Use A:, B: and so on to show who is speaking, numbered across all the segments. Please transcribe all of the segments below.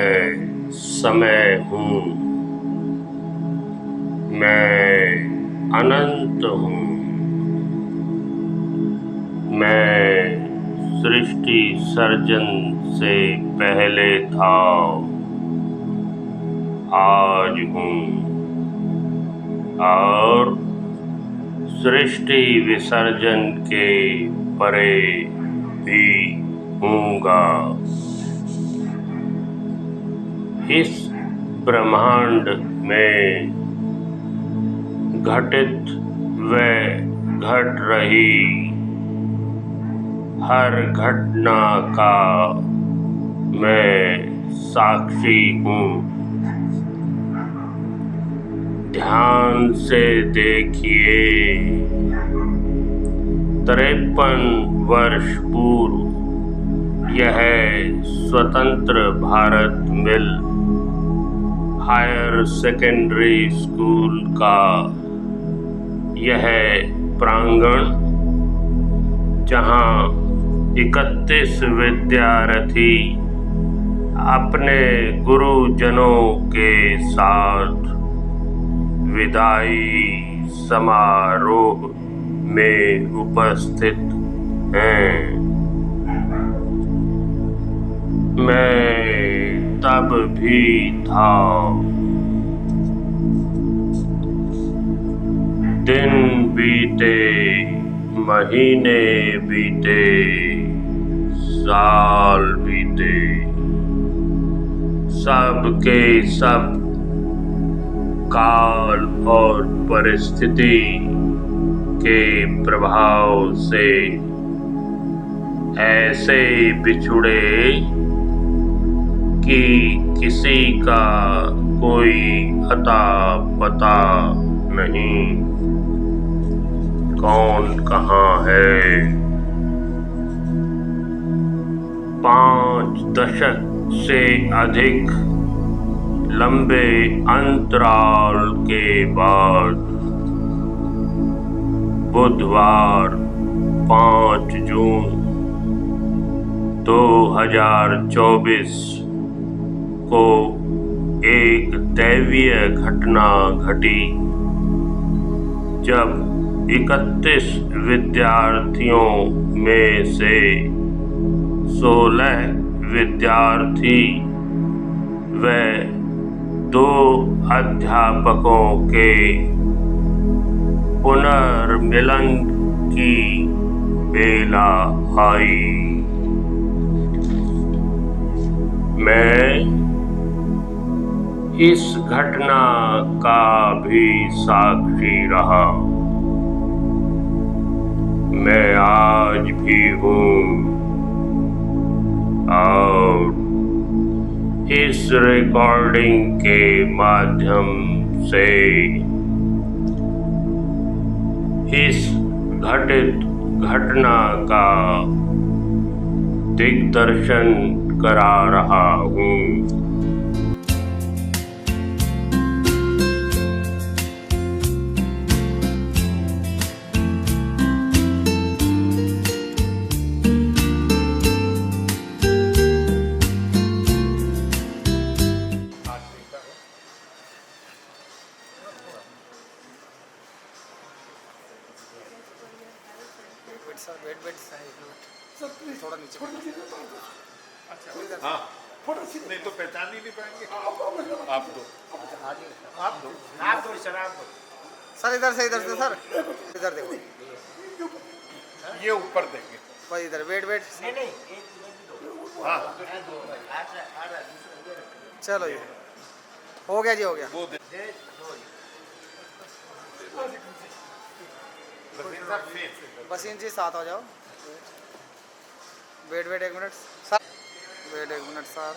A: मैं समय हूँ, मैं अनंत हूँ, मैं सृष्टि सर्जन से पहले था, आज हूँ और सृष्टि विसर्जन के परे भी हूँगा। इस ब्रह्मांड में घटित व घट रही हर घटना का मैं साक्षी हूँ। ध्यान से देखिए, 53 वर्ष पूर्व यह स्वतंत्र भारत मिल हायर सेकेंडरी स्कूल का यह प्रांगण, जहां 31 विद्यार्थी अपने गुरुजनों के साथ विदाई समारोह में उपस्थित हैं। मैं तब भी था। दिन बीते, महीने बीते, साल बीते, सब के सब काल और परिस्थिति के प्रभाव से ऐसे बिछुड़े कि किसी का कोई अता पता नहीं, कौन कहाँ है। 5 दशक से अधिक लंबे अंतराल के बाद बुधवार 5 जून 2024 को एक दैवीय घटना घटी, जब 31 विद्यार्थियों में से 16 विद्यार्थी व 2 अध्यापकों के पुनर्मिलन की बेला आई। मैं इस घटना का भी साक्षी रहा। मैं आज भी हूँ और इस रिकॉर्डिंग के माध्यम से इस घटित घटना का दिग्दर्शन करा रहा हूँ।
B: वेट थोड़ा नीचे
C: हाँ, नहीं तो पहचान ही नहीं पाएंगे। आप दो
B: सर, इधर से सर, इधर देखो,
C: ये ऊपर देंगे
B: बस इधर। वेट
C: हाँ,
B: चलो ये हो गया जी, हो गया।
C: वो दे
B: बस इन जी साथ हो जाओ। Wait 1 minute sir, wait 1 minute sir.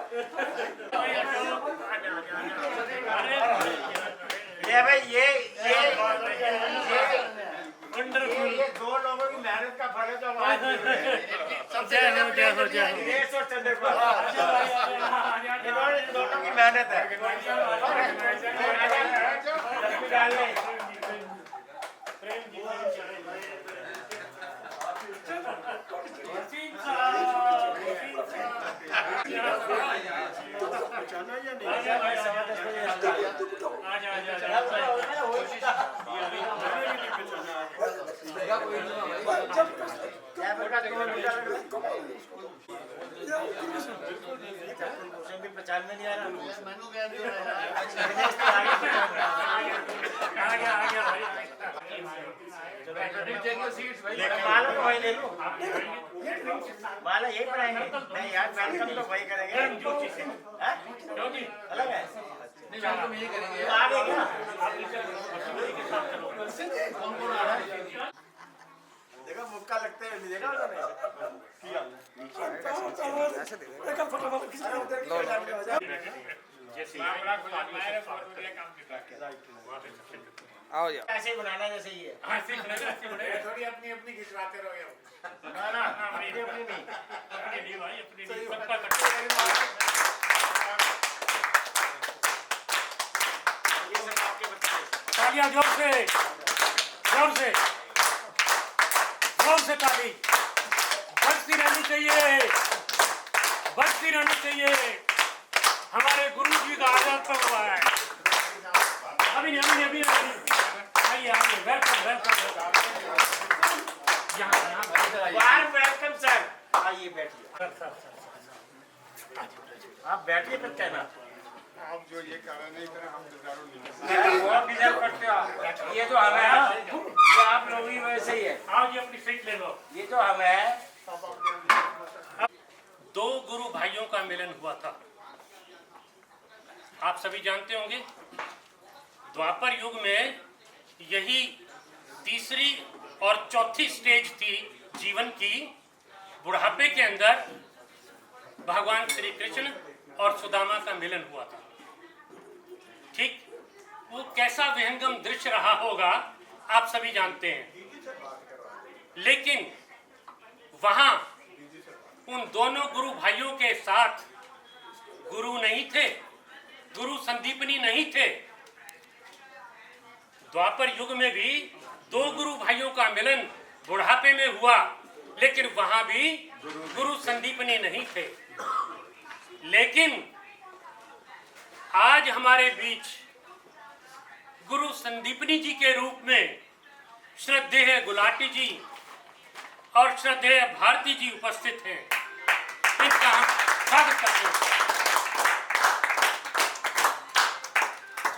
D: ये भाई ये दो लोगों की मेहनत का फल है जो आज सबसे ये सोच चंद्र इन्होंने दोनों की मेहनत है पहचान में नहीं आ रहा माला तो वही ले लो माला यही पढ़ाएंगे नहीं यार वेलकम तो वही करेंगे अलग है आगे क्या देखो मुक्का लगते हैं देखा
B: ऐसे दे आओ जाओ
D: ऐसे ही बनाना जैसे ही है
C: थोड़ी अपनी अपनी खिंचवाते रहोगे
D: ना ना अपनी अपनी नहीं ये सब आपके बच्चे
E: तालियां जोर से ताली बजती रहनी चाहिए हमारे गुरु जी का आजाद पर हुआ है अभी आइए वेलकम
D: वेलकम सर आइए बैठिए आप बैठिए पर कहना
C: आप जो ये कारण नहीं करें हम डिजारो
D: बहुत डिजर्व करते हो आप ये जो हमें ये आप लोग ही वैसे ही है
E: आओ जी अपनी सीट ले लो
D: ये जो हमें
E: दो गुरु भाइयों का मिलन हुआ था आप सभी जानते होंगे द्वापर युग में यही तीसरी और चौथी स्टेज थी जीवन की बुढ़ापे के अंदर भगवान श्री कृष्ण और सुदामा का मिलन हुआ था ठीक वो कैसा विहंगम दृश्य रहा होगा आप सभी जानते हैं लेकिन वहां उन दोनों गुरु भाइयों के साथ गुरु नहीं थे गुरु संदीपनी नहीं थे द्वापर युग में भी दो गुरु भाइयों का मिलन बुढ़ापे में हुआ लेकिन वहां भी गुरु संदीपनी नहीं थे लेकिन आज हमारे बीच गुरु संदीपनी जी के रूप में श्रद्धेय गुलाटी जी और श्रद्धेय भारती जी उपस्थित हैं इनका हम स्वागत करते हैं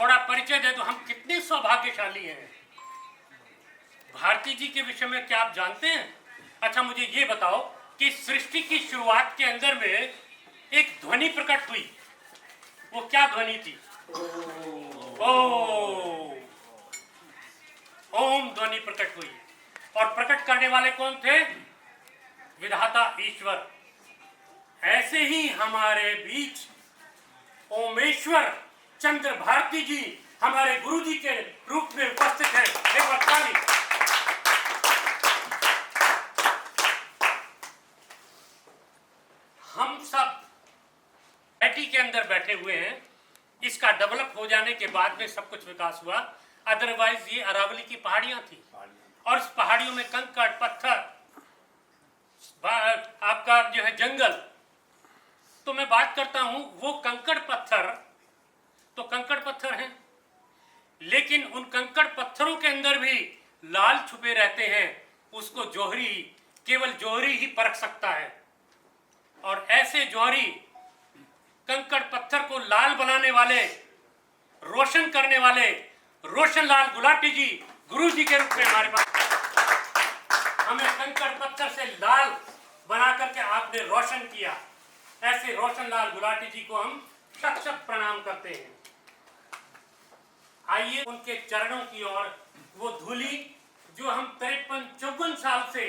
E: थोड़ा परिचय दे तो हम कितने सौभाग्यशाली हैं भारती जी के विषय में क्या आप जानते हैं अच्छा मुझे ये बताओ कि सृष्टि की शुरुआत के अंदर में एक ध्वनि प्रकट हुई वो क्या ध्वनि थी ओम ध्वनि प्रकट हुई और प्रकट करने वाले कौन थे विधाता ईश्वर ऐसे ही हमारे बीच ओमेश्वर चंद्र भारती जी हमारे गुरु जी के रूप में उपस्थित है एक बार ताली हम सब बैठी के अंदर बैठे हुए हैं इसका डेवलप हो जाने के बाद में सब कुछ विकास हुआ अदरवाइज ये अरावली की पहाड़ियां थी और इस पहाड़ियों में कंकड़ पत्थर आपका जो है जंगल तो मैं बात करता हूं वो कंकड़ पत्थर तो कंकड़ पत्थर हैं लेकिन उन कंकड़ पत्थरों के अंदर भी लाल छुपे रहते हैं उसको जौहरी केवल जौहरी ही परख सकता है और ऐसे जौहरी कंकड़ पत्थर को लाल बनाने वाले रोशन करने वाले रोशनलाल गुलाटी जी गुरु जी के रूप में हमारे पास हमें कंकड़ पत्थर से लाल बना करके आपने रोशन किया ऐसे रोशनलाल गुलाटी जी को हम शत शत प्रणाम करते हैं आइए उनके चरणों की ओर वो धूली जो हम 53-54 साल से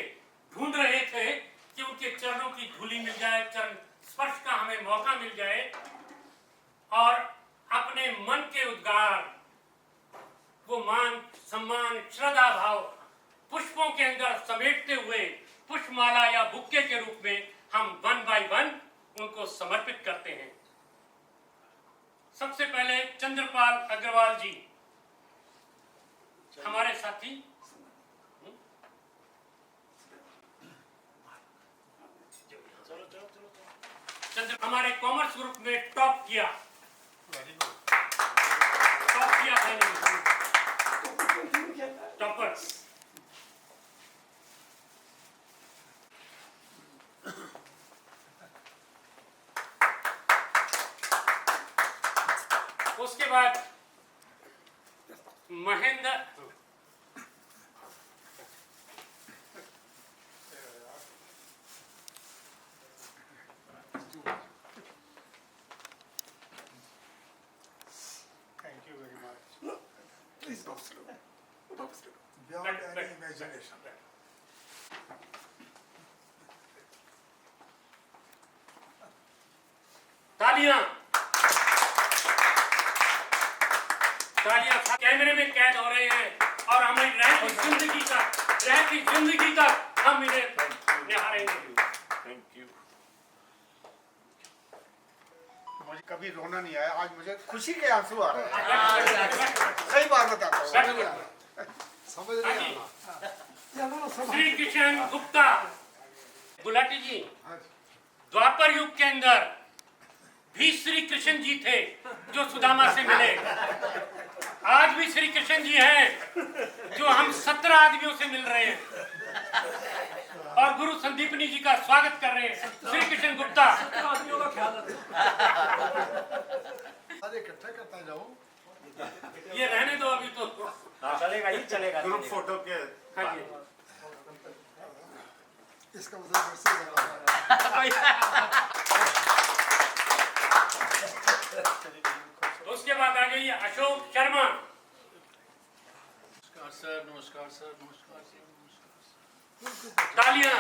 E: ढूंढ रहे थे कि उनके चरणों की धूली मिल जाए चरण स्पर्श का हमें मौका मिल जाए और अपने मन के उद्गार, वो मान सम्मान श्रद्धा भाव पुष्पों के अंदर समेटते हुए पुष्पमाला या बुक्के के रूप में हम 1 बाय 1 उनको समर्पित करते हैं। सबसे पहले चंद्रपाल अग्रवाल जी हमारे साथी, चंद्र हमारे कॉमर्स ग्रुप में टॉप किया था टॉपर्स। उसके बाद Mahendra
C: Thank you very much. Please don't slow. Don't slow. Beyond any imagination.
E: तालियां तालियां कैमरे में कैद हो रहे हैं और हमें रहती जिंदगी तक हम इन्हें निहारेंगे।
A: Thank you.
C: मुझे कभी रोना नहीं आया, आज मुझे खुशी के आंसू आ रहे हैं। सही बात बताता हूँ। समझ नहीं आना।
E: श्री कृष्ण गुप्ता गुलाटी जी, द्वापर युग के अंदर भी श्री कृष्ण जी थे जो सुदामा से मिले। आज भी श्री कृष्ण जी हैं जो हम 17 आदमियों से मिल रहे हैं और गुरु संदीपनी जी का स्वागत कर रहे हैं। श्री कृष्ण गुप्ता
F: आदमियों का ख्याल रखो।
C: अरे इकट्ठा करता जाऊँ।
E: ये रहने दो अभी तो।
D: चलेगा ही चलेगा।
C: ग्रुप फोटो के
E: हाँ जी।
C: इसका मतलब मुझसे ज़्यादा
E: उसके बाद आ जाइए अशोक शर्मा।
F: नमस्कार सर, नमस्कार सर, नमस्कार सर, नमस्कार।
E: तालियां।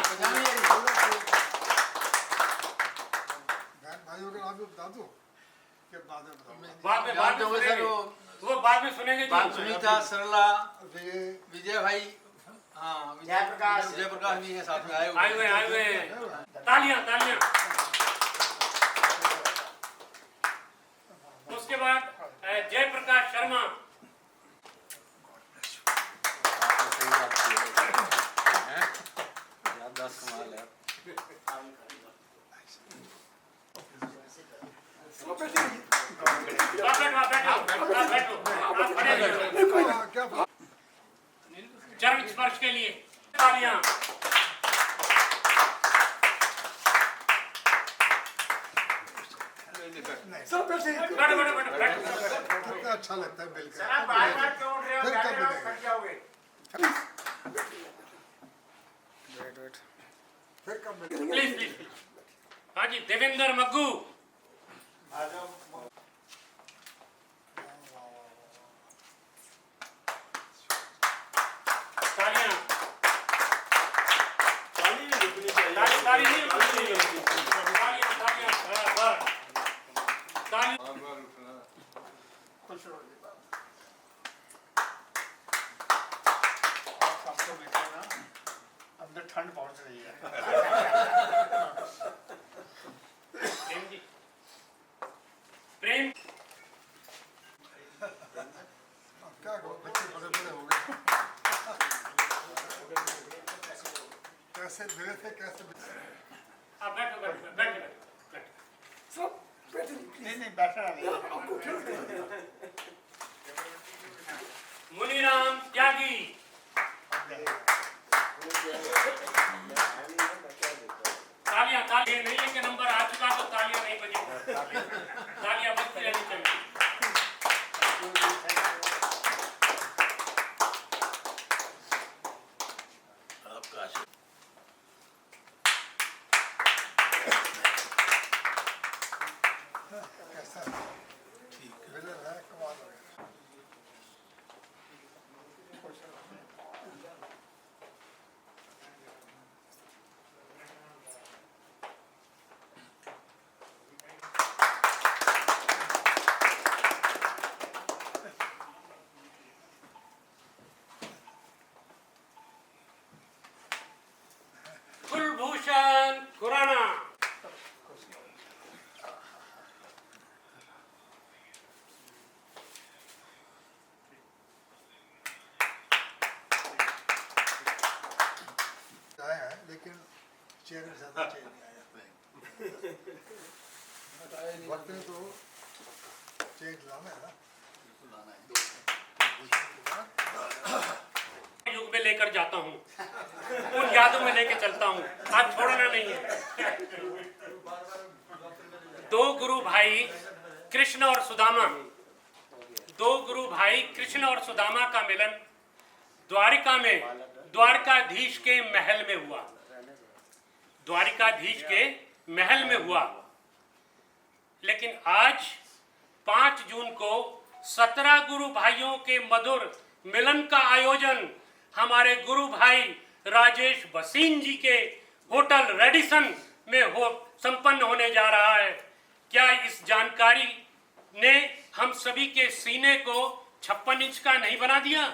C: भाइयों का नाम भी बता दो कि बाद में बताओ।
E: बाद में सुनेंगे। वो बाद में सुनेंगे जी।
F: सुनीता, सरला,
C: ये
F: विजय भाई, हाँ
D: जयप्रकाश
F: भी हैं साथ में आए
E: हुए हैं। तालियां तालियां। उसके बाद जयप्रकाश शर्मा। बैठो। चरण स्पर्श के लिए तालियां। बैठो।
C: कितना अच्छा लगता है मिलकर।
D: आप बार-बार क्यों उठ रहे हो?
C: फिर कब
D: बैठे रहो,
C: मिलेंगे?
D: खड़ जाओगे।
C: फिर कब मिलेंगे?
E: प्लीज। हाँ जी, देवेंद्र मग्गू। तालियां। ताली नहीं रुकनी चाहिए। तालियां बराबर। ताली।
C: खुश रहो। आपको मिलते ना अंदर ठंड पहुंच रही है।
E: प्रेम जी। प्रेम।
C: क्या करो, बच्चे बड़े हो गए। कैसे मिले थे, कैसे
E: आप बैठो।
C: नहीं बैठना नहीं।
E: मुनीराम त्यागी। तालियां नहीं है कि नंबर आ चुका तो तालियां नहीं बजेगी। तालियां बजती रहनी चाहिए।
C: कैसा ठीक मिल रहा चेयर में ज़्यादा चेयर नहीं आया वक्त में तो चेयर लाना है ना
E: युग में लेकर जाता हूँ, उन यादों में लेके चलता हूँ, आज छोड़ना नहीं है। दो गुरु भाई कृष्ण और सुदामा, दो गुरु भाई कृष्ण और सुदामा का मिलन द्वारिका में द्वारकाधीश के महल में हुआ। द्वारिकाधीश के महल में हुआ। लेकिन आज 5 जून को 17 गुरु भाइयों के मधुर मिलन का आयोजन हमारे गुरु भाई राजेश भसीन जी के होटल रेडिसन में संपन्न होने जा रहा है। क्या इस जानकारी ने हम सभी के सीने को 56 इंच का नहीं बना दिया?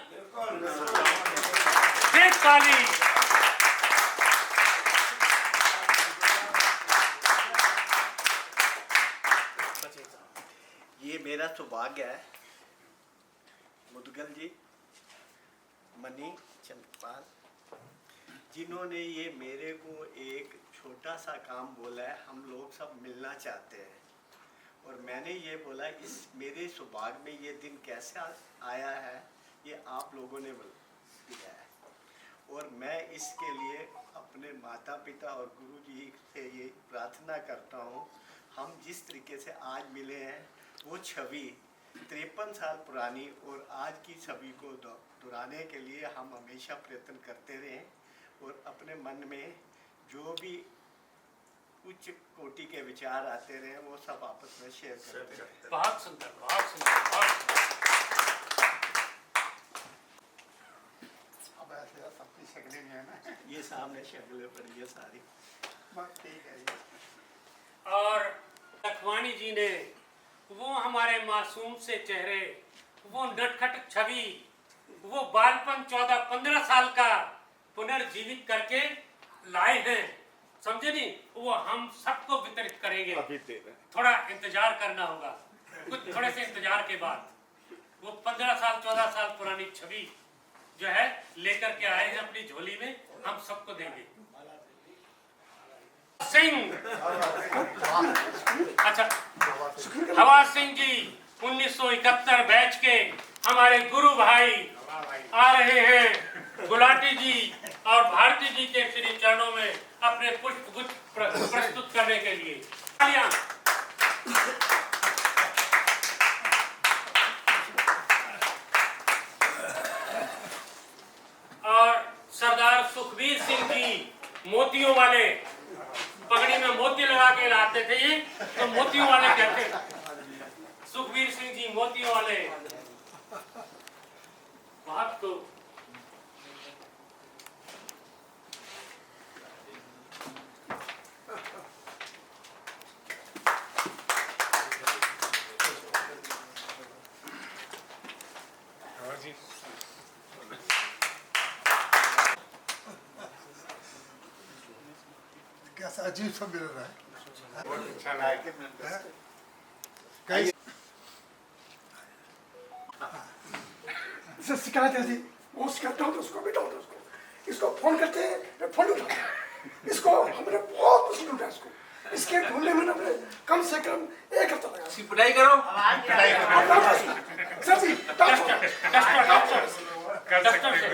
E: देख ताली।
G: ये मेरा सौभाग्य है, मुदगल जी, मनी चंद्रपाल, जिन्होंने ये मेरे को एक छोटा सा काम बोला है। हम लोग सब मिलना चाहते हैं और मैंने ये बोला इस मेरे सौभाग्य में ये दिन कैसे आया है, ये आप लोगों ने दिया है। और मैं इसके लिए अपने माता पिता और गुरु जी से ये प्रार्थना करता हूँ, हम जिस तरीके से आज मिले हैं वो छवि 53 साल पुरानी और आज की छवि को दोहराने के लिए हम हमेशा प्रयत्न करते रहें और अपने मन में जो भी उच्च कोटि के विचार आते रहे वो सब आपस में शेयर करते रहे।
E: बहुत सुंदर, बहुत सुंदर, बहुत सुंदर।
C: अब ऐसे सबकी शक्लें नहीं है ना,
G: ये सामने शक्लें पड़ी है सारी।
C: बस ठीक है।
E: और लखवानी जी ने वो हमारे मासूम से चेहरे, वो नटखट छवि, वो बालपन 14-15 साल का पुनर्जीवित करके लाए हैं, समझे नहीं? वो हम सबको वितरित करेंगे। थोड़ा इंतजार करना होगा, कुछ थोड़े से इंतजार के बाद वो 15 साल 14 साल पुरानी छवि जो है लेकर के आए हैं अपनी झोली में, हम सबको देंगे। सिंह, अच्छा, हवा सिंह जी 1971 बैच के हमारे गुरु भाई आ रहे हैं। गुलाटी जी और भारती जी के श्री चरणों में अपने पुष्प गुच्छ प्रस्तुत करने के लिए तालियां। और सरदार सुखबीर सिंह जी मोतियों वाले, पगड़ी में मोती लगा के लाते थे ये, तो मोतियों वाले कहते हैं। सुखबीर सिंह जी मोतियों वाले बहुत तो
C: कैसा अजीब सा मिल रहा है।
D: अच्छा लगा।
C: कई
H: शिकायत है जी, वो शिकायत डाल दो उसको, भी डाल दो उसको। इसको फोन करते हैं, मैं फोन उठाता हूँ। इसको हमने बहुत मुश्किल उठाया इसको। इसके ढूंढने में हमने कम से कम 1 हफ्ता लगा।
B: इसकी पिटाई करो।
H: सर जी,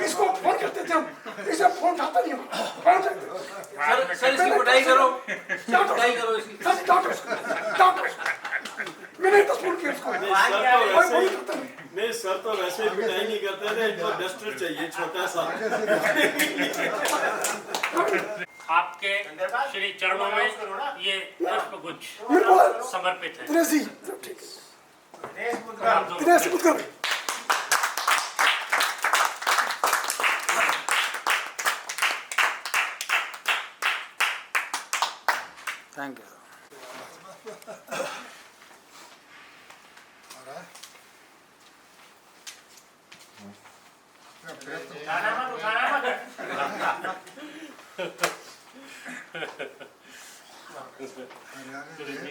H: इसको फोन करते थे हम, इसे फोन उठाता नहीं हम।
B: सर इसकी पिटाई करो, पिटाई करो इसकी।
H: सर जी, डांटो उसको, डांटो उसको। मैंने 10 फोन किया उसको, कोई फोन करता नहीं।
I: नहीं सर, तो वैसे पिटाई नहीं करते थे, इनको डस्टर चाहिए छोटा सा।
E: आपके श्री चरणों में ये पुष्प गुच्छ समर्पित है।
H: दिनेश जी, ठीक है। दिनेश जी, मुझको
B: थैंक यू।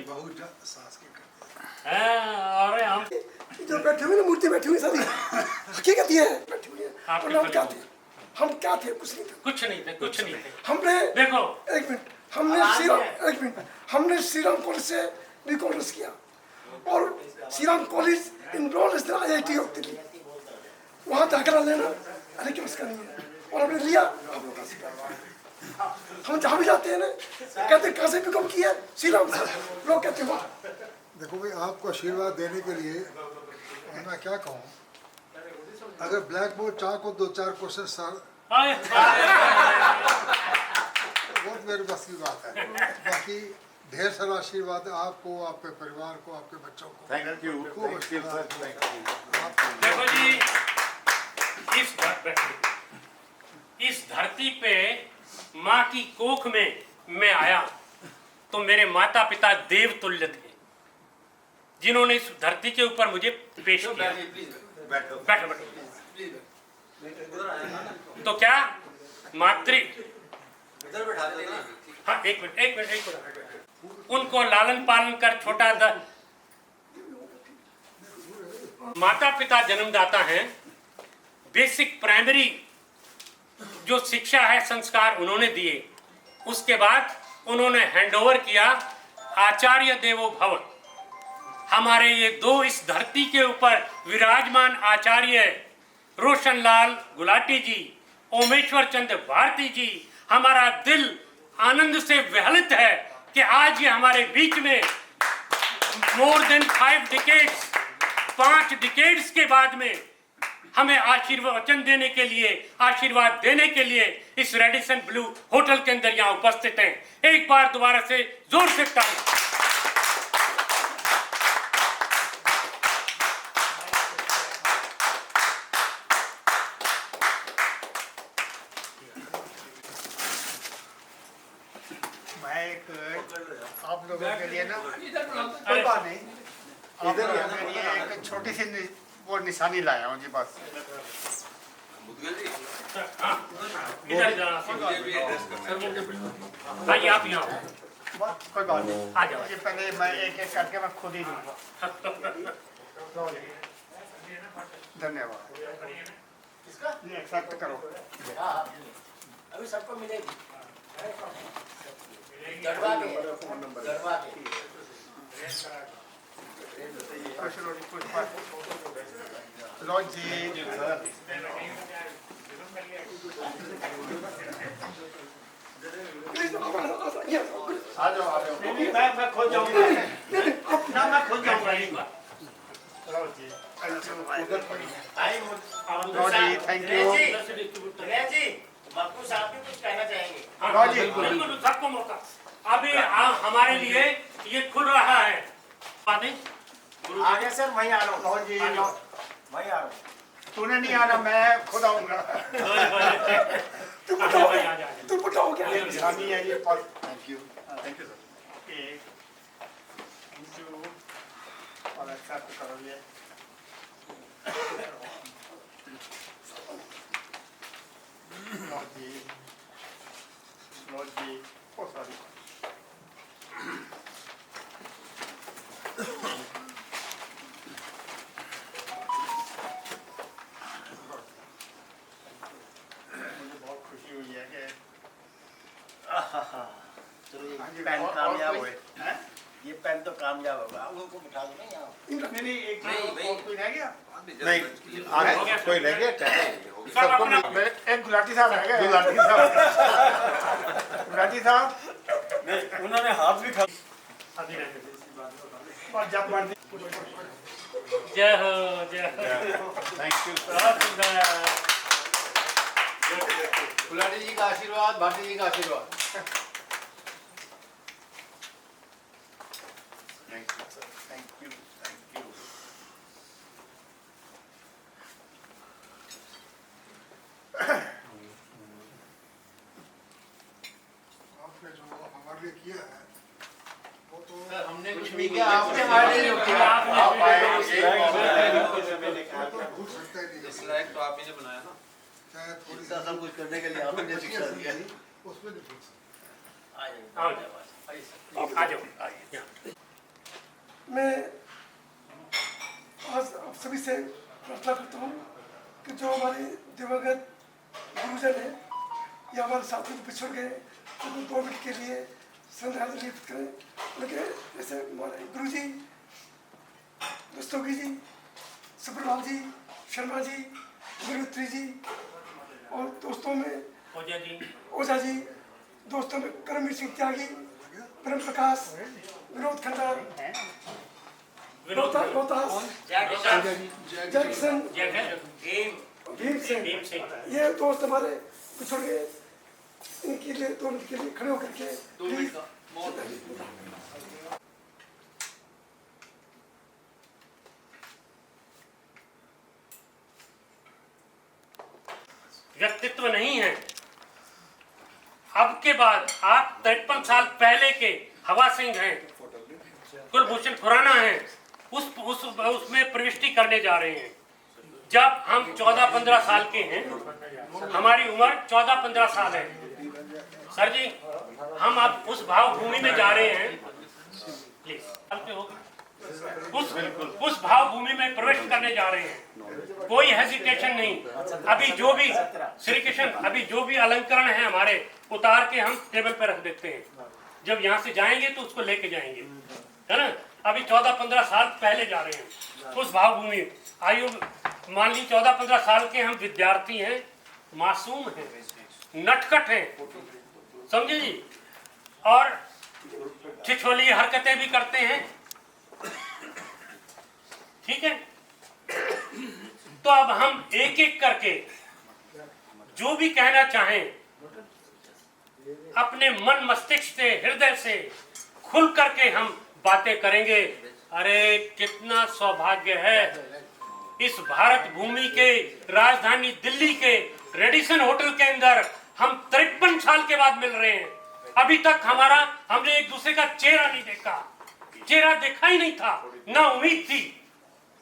C: बहुत सास के करते
E: और हम
H: जो बैठे हुए ना, मूर्ति बैठी हुई सारी हकीकत ये है, बैठी हुई है।
E: आपके
H: और हम क्या थे? हम क्या थे? कुछ नहीं थे।
E: कुछ नहीं थे, कुछ नहीं थे।
H: हमने
E: देखो,
H: एक मिनट, हमने श्री राम कॉलेज से भी कॉमर्स किया और Shri Ram college enrol IIT of Delhi, वहाँ दाखिला लेना रिक्वेस्ट करनी है और हमने लिया। हम लोग का हम जहाँ भी जाते हैं ना कहते कहाँ से बीकॉम किया, श्री राम से, लोग कहते हैं वाह।
J: देखो भाई, आपको आशीर्वाद देने के लिए मैं क्या कहूँ, अगर ब्लैक बोर्ड चार को 2-4 क्वेश्चन सर बहुत मेरे बस की बात है। बाकी ढेर सारा आशीर्वाद आपको, आपके परिवार को, आपके बच्चों को।
D: Thank you.
E: देखो जी, इस धरती पे माँ की कोख में मैं आया तो मेरे माता पिता देव तुल्य थे, जिन्होंने इस धरती के ऊपर मुझे पेश किया। बैठो बैठो। तो क्या मातृ, हाँ एक मिनट, उनको लालन पालन कर छोटा माता पिता जन्मदाता हैं। बेसिक प्राइमरी जो शिक्षा है, संस्कार उन्होंने दिए। उसके बाद उन्होंने हैंडओवर किया आचार्य देवो भव। हमारे ये दो इस धरती के ऊपर विराजमान आचार्य रोशनलाल गुलाटी जी, ओमेश्वर चंद्र भारती जी, हमारा दिल आनंद से विहलित है कि आज ये हमारे बीच में मोर देन 5 डिकेड्स, 5 डिकेड्स के बाद में हमें वचन देने के लिए, आशीर्वाद देने के लिए इस रेडिसन ब्लू होटल के अंदर यहाँ उपस्थित हैं। एक बार दोबारा से जोर से ताली।
C: मैं एक आप लोगों के लिए ना, कोई बात नहीं, आप लोगों के लिए एक छोटी सी वो निशानी लाया हूँ जी बस।
E: भाई आप यहाँ
C: कोई बात नहीं,
E: आ जाओ।
C: ये पहले मैं एक एक करके मैं खुद ही दूंगा। धन्यवाद। ये एक्सेप्ट करो।
B: अभी सबको मिलेगी।
C: लो जी,
D: आ जाओ। मैं खुद जाऊंगा ना, मैं खुद जाऊंगा।
C: लो जी, थैंक यू।
D: मक्कू साहब भी कुछ कहना चाहेंगे।
C: लो जी,
E: बिल्कुल सबको मौका। अभी हमारे लिए ये खुल रहा है। बातें
D: आगे सर, वहीं आ रहा हूँ।
C: लो जी, लो।
D: वहीं आ रहा हूँ।
C: तूने नहीं आना, मैं खुद आऊंगा।
H: तुम बताओ क्या
C: निशानी है ये पर। Thank you sir. एक, थैंक यू और एक्सेप्ट करो ये। लो जी, ओ सॉरी। मुझे बहुत खुशी हुई है कि
G: चलो ये पेन कामयाब हुए।
C: हैं?
G: ये पेन तो कामयाब होगा।
B: उनको बिठा दो ना यहाँ।
C: नहीं, एक और कोई रह गया?
D: नहीं, आगे कोई रह गया क्या?
E: सबको
C: एक गुलाटी साहब रह गए। गुलाटी साहब
I: उन्होंने हाथ भी खा
C: और जब मर्जी।
E: जय हो, जय हो।
D: थैंक यू
E: बहुत सुंदर।
B: गुलाटी जी का आशीर्वाद, भारती जी का आशीर्वाद।
D: Thank you sir, thank you.
J: आपने जो हमारे लिए किया है वो तो
B: सर हमने कुछ नहीं किया, आपने हमारे लिए जो किया।
C: आप आए,
J: भूल सकते ही नहीं।
B: इस लायक तो आप ही ने बनाया ना।
J: चाहे थोड़ी
G: इतना सब कुछ करने के लिए आपने शिक्षा दिया।
J: उसमें नहीं भूल सकते।
E: आओ, आ जाओ, आइए यहाँ।
H: मैं आज आप सभी से प्रार्थना करता हूँ कि जो हमारे दिवंगत गुरुजन हैं या हमारे साथी जो पिछड़ गए, उनको 2 मिनट के लिए श्रद्धांजलि अर्पित करें। लेकिन जैसे हमारे गुरु जी, दस्तोगी जी, सुब्रलाल जी, शर्मा जी, गुरुत्री जी, और दोस्तों में ओझा जी, दोस्तों में करमवीर सिंह त्यागी, ब्रह्म प्रकाश, विनोद खन्ना, रोहतास, जय किशन, भीम सिंह, ये दोस्त हमारे पिछड़ गए। इनके लिए 2 मिनट के लिए खड़े होकर के प्लीज।
E: व्यक्तित्व नहीं है। अब के बाद आप 53 साल पहले के हवा सिंह हैं, कुलभूषण खुराना हैं, उसमें प्रविष्टि करने जा रहे हैं। जब हम 14-15 साल के हैं, हमारी उम्र 14-15 साल है सर जी, हम अब उस भाव भूमि में जा रहे हैं। उस भाव भूमि में प्रवेश करने जा रहे हैं। कोई हेजिटेशन नहीं। अभी जो भी श्री कृष्ण, अभी जो भी अलंकरण है हमारे, उतार के हम टेबल पर रख देते हैं। जब यहाँ से जाएंगे तो उसको लेके जाएंगे, है ना। अभी 14-15 साल पहले जा रहे हैं उस भाव भूमि। आयु मान ली 14-15 साल के हम विद्यार्थी हैं, मासूम हैं, नटखट हैं, समझे जी, और छिछोली हरकतें भी करते हैं, ठीक है। तो अब हम एक एक करके जो भी कहना चाहें अपने मन मस्तिष्क से, हृदय से खुल करके हम बातें करेंगे। अरे कितना सौभाग्य है इस भारत भूमि के राजधानी दिल्ली के रेडिसन होटल के अंदर हम 53 साल के बाद मिल रहे हैं। अभी तक हमने एक दूसरे का चेहरा नहीं देखा, चेहरा देखा ही नहीं था, ना उम्मीद थी।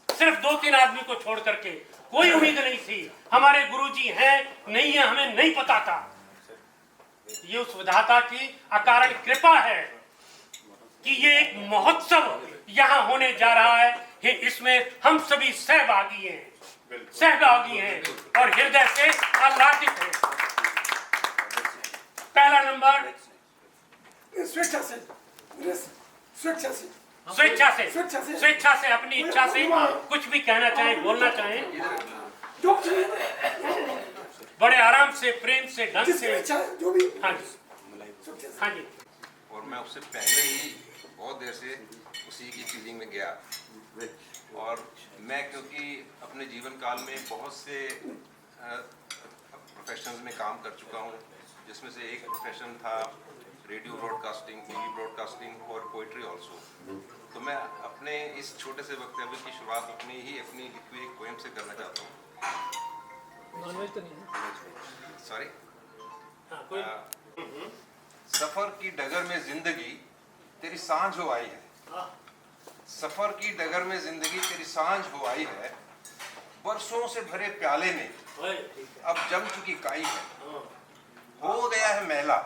E: सिर्फ 2-3 आदमी को छोड़ करके कोई उम्मीद नहीं थी। हमारे गुरुजी हैं नहीं है हमें नहीं पता था। ये उस विधाता की अकारण कृपा है कि ये एक महोत्सव यहाँ होने जा रहा है। इसमें हम सभी सहभागी हैं और हृदय से आह्लादित हैं। पहला नंबर
H: स्वेच्छा
E: से अपनी इच्छा से कुछ भी कहना चाहें, बोलना चाहें, बड़े आराम से, प्रेम से, ढंग से,
H: जो भी।
E: हाँ जी, हाँ जी।
K: और मैं उससे पहले ही बहुत देर से उसी की फीलिंग में गया। और मैं क्योंकि अपने जीवन काल में बहुत से प्रोफेशंस में काम कर चुका हूँ, जिसमें से एक प्रोफेशन था रेडियो ब्रॉडकास्टिंग, टीवी ब्रॉडकास्टिंग और पोइट्री ऑल्सो। तो मैं अपने इस छोटे से वक्तव्य की शुरुआत अपनी लिखी हुई एक पोएम से करना चाहता हूँ। सॉरी। सफर की डगर में जिंदगी तेरी सांझ हो आई है, सफर की डगर में जिंदगी तेरी सांझ हो आई है, बरसों से भरे प्याले में अब जम चुकी काई है, हो गया है मैला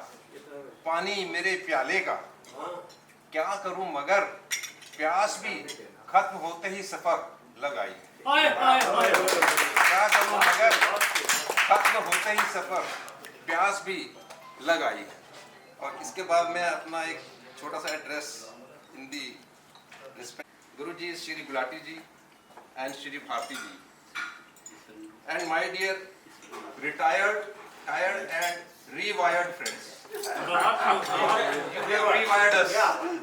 K: पानी मेरे प्याले का, क्या करूं मगर प्यास भी खत्म होते ही सफर लग आई है, क्या करूं मगर खत्म होते ही सफर प्यास भी लग आई है। और इसके बाद मैं अपना एक छोटा सा address in the respect Guruji Shri Gulati ji and Shri Bharati ji and my dear retired, tired and rewired friends. You have rewired us.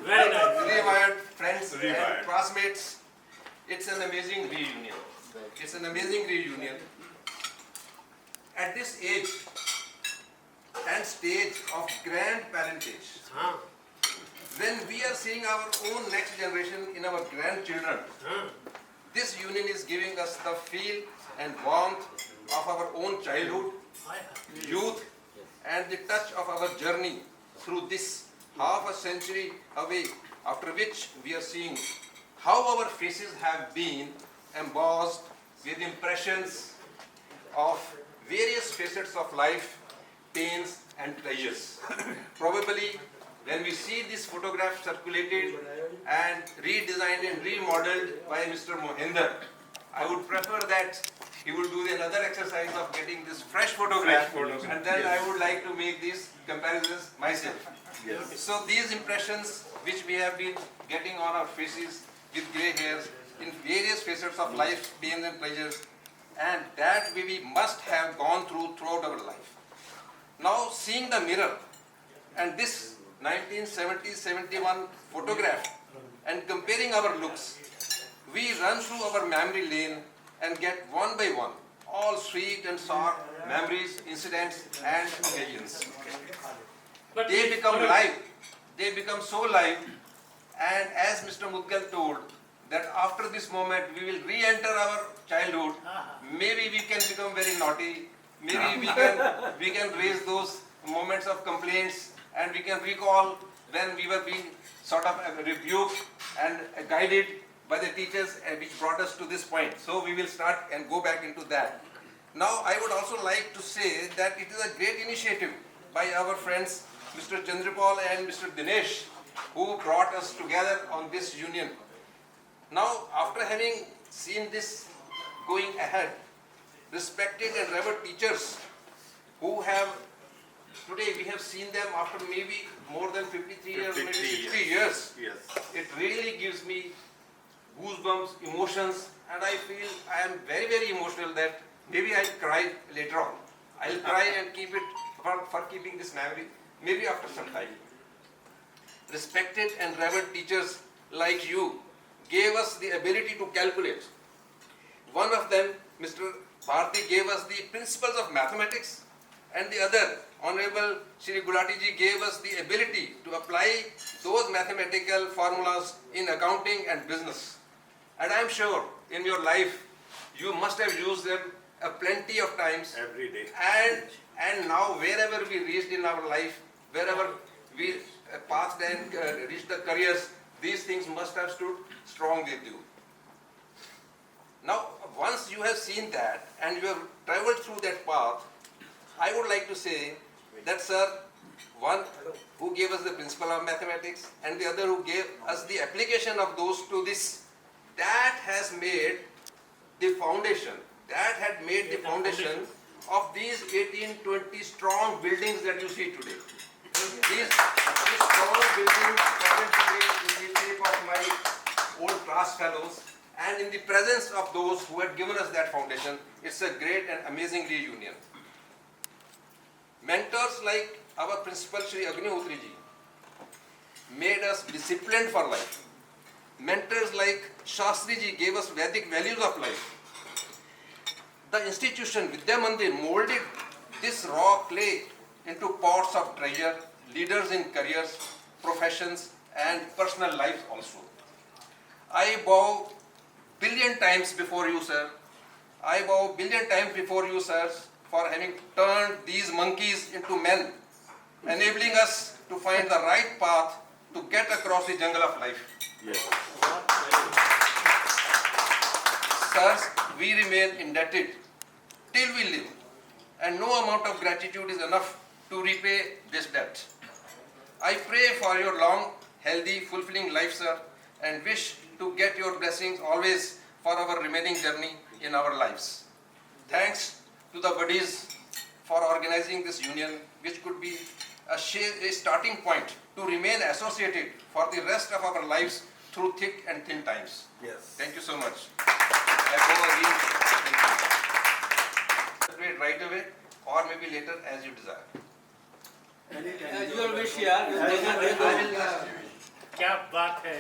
E: Very nice.
K: Rewired friends and classmates. It's an amazing reunion. It's an amazing reunion. At this age and stage of grandparentage, when we are seeing our own next generation in our grandchildren, this union is giving us the feel and warmth of our own childhood, youth, and the touch of our journey through this half a century away, after which we are seeing how our faces have been embossed with impressions of various facets of life, pains and pleasures. Probably when we see this photograph circulated and redesigned and remodeled by Mr. Mohinder, I would prefer that he would do another exercise of getting this fresh photograph, and then I would like to make these comparisons myself. Yes. So these impressions which we have been getting on our faces with grey hairs in various facets of life, pains and pleasures, and that we must have gone throughout our life. Now seeing the mirror and this 1970-71 photograph and comparing our looks, we run through our memory lane and get one by one all sweet and sour memories, incidents and occasions.
E: But
K: They become live. They become so live, and as Mr. Mudgal told, that after this moment we will re-enter our childhood. Maybe we can become very naughty. Maybe we can raise those moments of complaints, and we can recall when we were being sort of rebuked and guided by the teachers which brought us to this point. So we will start and go back into that. Now I would also like to say that it is a great initiative by our friends Mr. Chandrapal and Mr. Dinesh, who brought us together on this union. Now, after having seen this going ahead, respected and revered teachers who have, today we have seen them after maybe more than 53 years, maybe 60 years.
I: Yes.
K: It really gives me goosebumps, emotions, and I feel I am very, very emotional that maybe I'll cry later on. I'll cry and keep it for keeping this memory, maybe after some time. Respected and revered teachers like you gave us the ability to calculate. One of them, Mr. Bharti, gave us the principles of mathematics, and the other, Honorable Shri Gulati ji, gave us the ability to apply those mathematical formulas in accounting and business. And I am sure in your life you must have used them plenty of times.
I: Every day.
K: And now wherever we reached in our life, wherever we passed and reached the careers, these things must have stood strong with you. Now, once you have seen that and you have traveled through that path, I would like to say that, sir, one who gave us the principle of mathematics and the other who gave us the application of those to this, that has made the foundation, of these 18-20 strong buildings that you see today. These strong buildings stand today in the shape of my old class fellows and in the presence of those who had given us that foundation. It's a great and amazing reunion. Mentors like our principal Shri Agnihotri ji made us disciplined for life. Mentors like Shastri ji gave us Vedic values of life. The institution Vidya Mandir molded this raw clay into pots of treasure, leaders in careers, professions and personal lives also. I bow billion times before you, sir. I bow billion times before you, sirs, for having turned these monkeys into men, enabling us to find the right path to get across the jungle of life.
I: Yes.
K: Sirs, we remain indebted till we live, and no amount of gratitude is enough to repay this debt. I pray for your long, healthy, fulfilling life, sir, and wish to get your blessings always for our remaining journey in our lives. Thanks to the buddies for organizing this union, which could be a starting point to remain associated for the rest of our lives through thick and thin times.
I: Yes.
K: Thank you so much. I go again. Right away, or maybe later as you desire.
B: Your wish, yeah.
E: क्या बात है.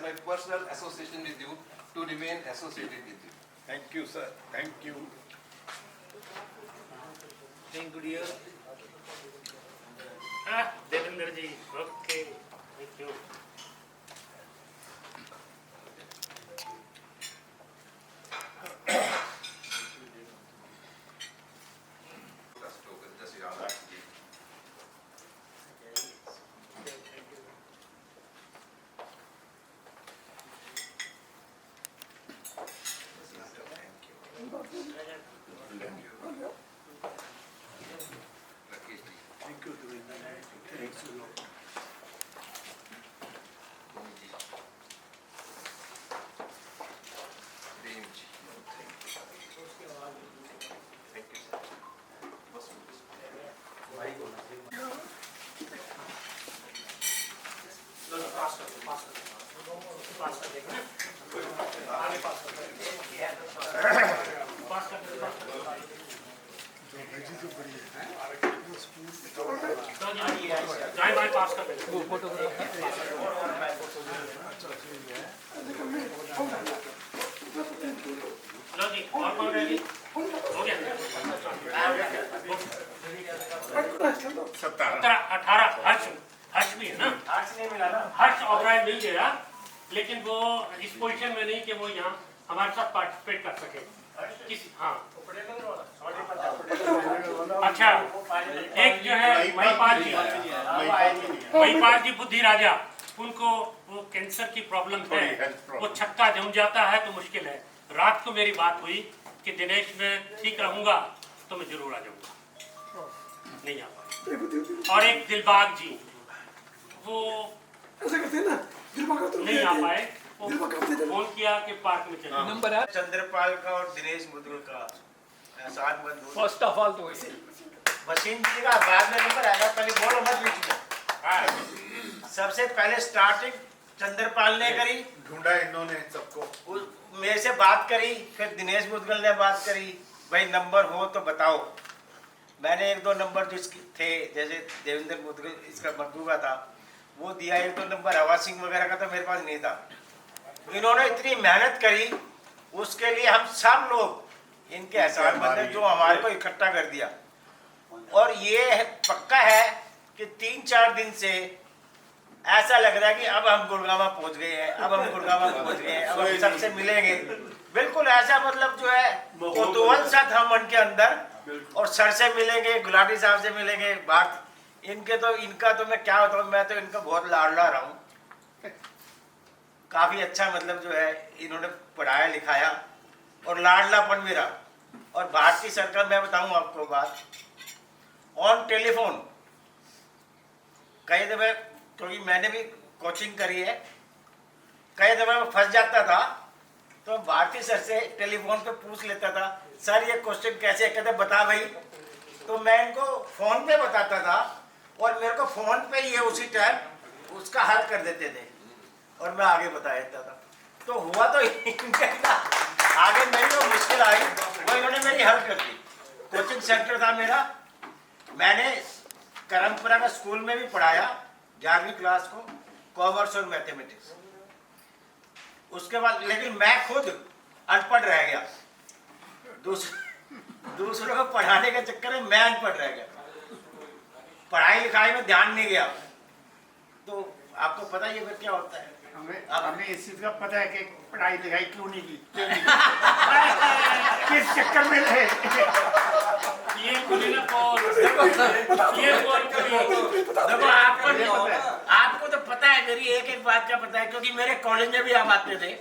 K: My personal association with you to remain associated with you.
I: Thank you, sir. Thank you.
B: Thank you, dear.
E: Devendra ji, okay, thank you. लो जी, और कौन रहेगी? हो गया 17 18 हर्ष भी है ना?
D: हर्ष नहीं मिला ना।
E: हर्ष ओबराय मिल गया, लेकिन वो इस पोजीशन में नहीं कि वो यहाँ हमारे साथ पार्टिसिपेट कर सके। किसी हाँ अच्छा, एक जो है महिपाल जी बुद्धि राजा, उनको वो कैंसर की प्रॉब्लम है, वो छक्का जम जाता है तो मुश्किल है। रात को मेरी बात हुई कि दिनेश मैं ठीक रहूंगा तो मैं जरूर आ जाऊंगा, नहीं आ पाए। और एक दिलबाग जी, वो
H: ऐसा करते हैं ना, दिलबाग तो
E: नहीं आ पाए, वो फोन किया कि पार्क में चले।
F: नंबर है
G: चंद्रपाल का और दिनेश मुद्गल का साथ में
F: फर्स्ट ऑफ ऑल तो वैसे
G: मशीन जी का बाद में नंबर आएगा, पहले बोलो मत बीच में। सबसे पहले स्टार्टिंग चंद्रपाल ने करी,
C: ढूंढा इन्होंने सबको,
G: मेरे से बात करी, फिर दिनेश मुद्गल ने बात करी, भाई नंबर हो तो बताओ। मैंने एक दो नंबर जिसके थे, जैसे देवेंद्र मुद्गल इसका मग्गू का था, वो दिया। एक दो नंबर हवा सिंह वगैरह का तो मेरे पास नहीं था। इन्होंने इतनी मेहनत करी, उसके लिए हम सब लोग इनके एहसान मंद हैं जो हमारे को इकट्ठा कर दिया। और ये पक्का है कि 3-4 दिन से ऐसा लग रहा है कि अब हम गुड़गांव पहुंच गए हैं, अब हम गुड़गांव पहुंच गए हैं, अब हम सबसे मिलेंगे। बिल्कुल ऐसा मतलब जो है कौतूहल सा था मन के अंदर। और सर से मिलेंगे, गुलाटी साहब से मिलेंगे, बात इनका तो मैं क्या बताऊं, मैं तो इनका बहुत लाडला रहा हूँ। काफी अच्छा मतलब जो है इन्होंने पढ़ाया लिखाया और लाडलापन भी रहा। और भारतीय सरकार, मैं बताऊं आपको बात, ऑन टेलीफोन कई दफे, क्योंकि मैंने भी कोचिंग करी है, कई दफे मैं फंस जाता था तो भारती सर से टेलीफोन पे पूछ लेता था, सर ये क्वेश्चन कैसे, कहते बता भाई। तो मैं इनको फोन पे बताता था और मेरे को फोन पे ये उसी टाइम उसका हल कर देते थे और मैं आगे बता देता था। तो हुआ तो इनका आगे मेरी जो मुश्किल आई वो इन्होंने मेरी हल कर दी। कोचिंग सेंटर था मेरा, मैंने करमपुरा का स्कूल में भी पढ़ाया 11वीं क्लास को, कॉमर्स और मैथमेटिक्स। उसके बाद लेकिन मैं खुद अनपढ़ रह गया, दूसरों को पढ़ाने के चक्कर में मैं अनपढ़ रह गया, पढ़ाई लिखाई में ध्यान नहीं गया। तो आपको पता ही है फिर क्या होता है।
D: हमें इस चीज का पता है कि पढ़ाई लिखाई क्यों नहीं की, किस चक्कर में रहे।
G: देखो आपको तो पता है, मेरी एक एक बात का पता है, क्योंकि मेरे कॉलेज में भी आप आते थे,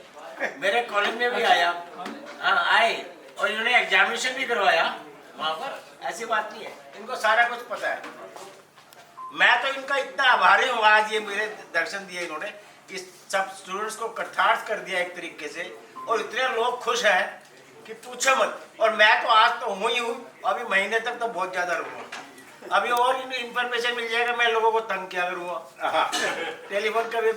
G: मेरे कॉलेज में भी आया आए और इन्होंने एग्जामिनेशन भी करवाया वहाँ पर। ऐसी बात नहीं है, इनको सारा कुछ पता है। मैं तो इनका इतना आभारी हूँ, आज ये मेरे दर्शन दिए इन्होंने, इस सब स्टूडेंट्स को कथार्थ कर दिया एक तरीके से, और इतने लोग खुश हैं कि पूछो मत। और मैं तो आज तो हूँ ही हूँ, अभी महीने तक तो बहुत ज्यादा रहूँगा। अभी और इन्फॉर्मेशन मिल जाएगा, मैं लोगों को तंग किया करूँगा। टेलीफोन कभी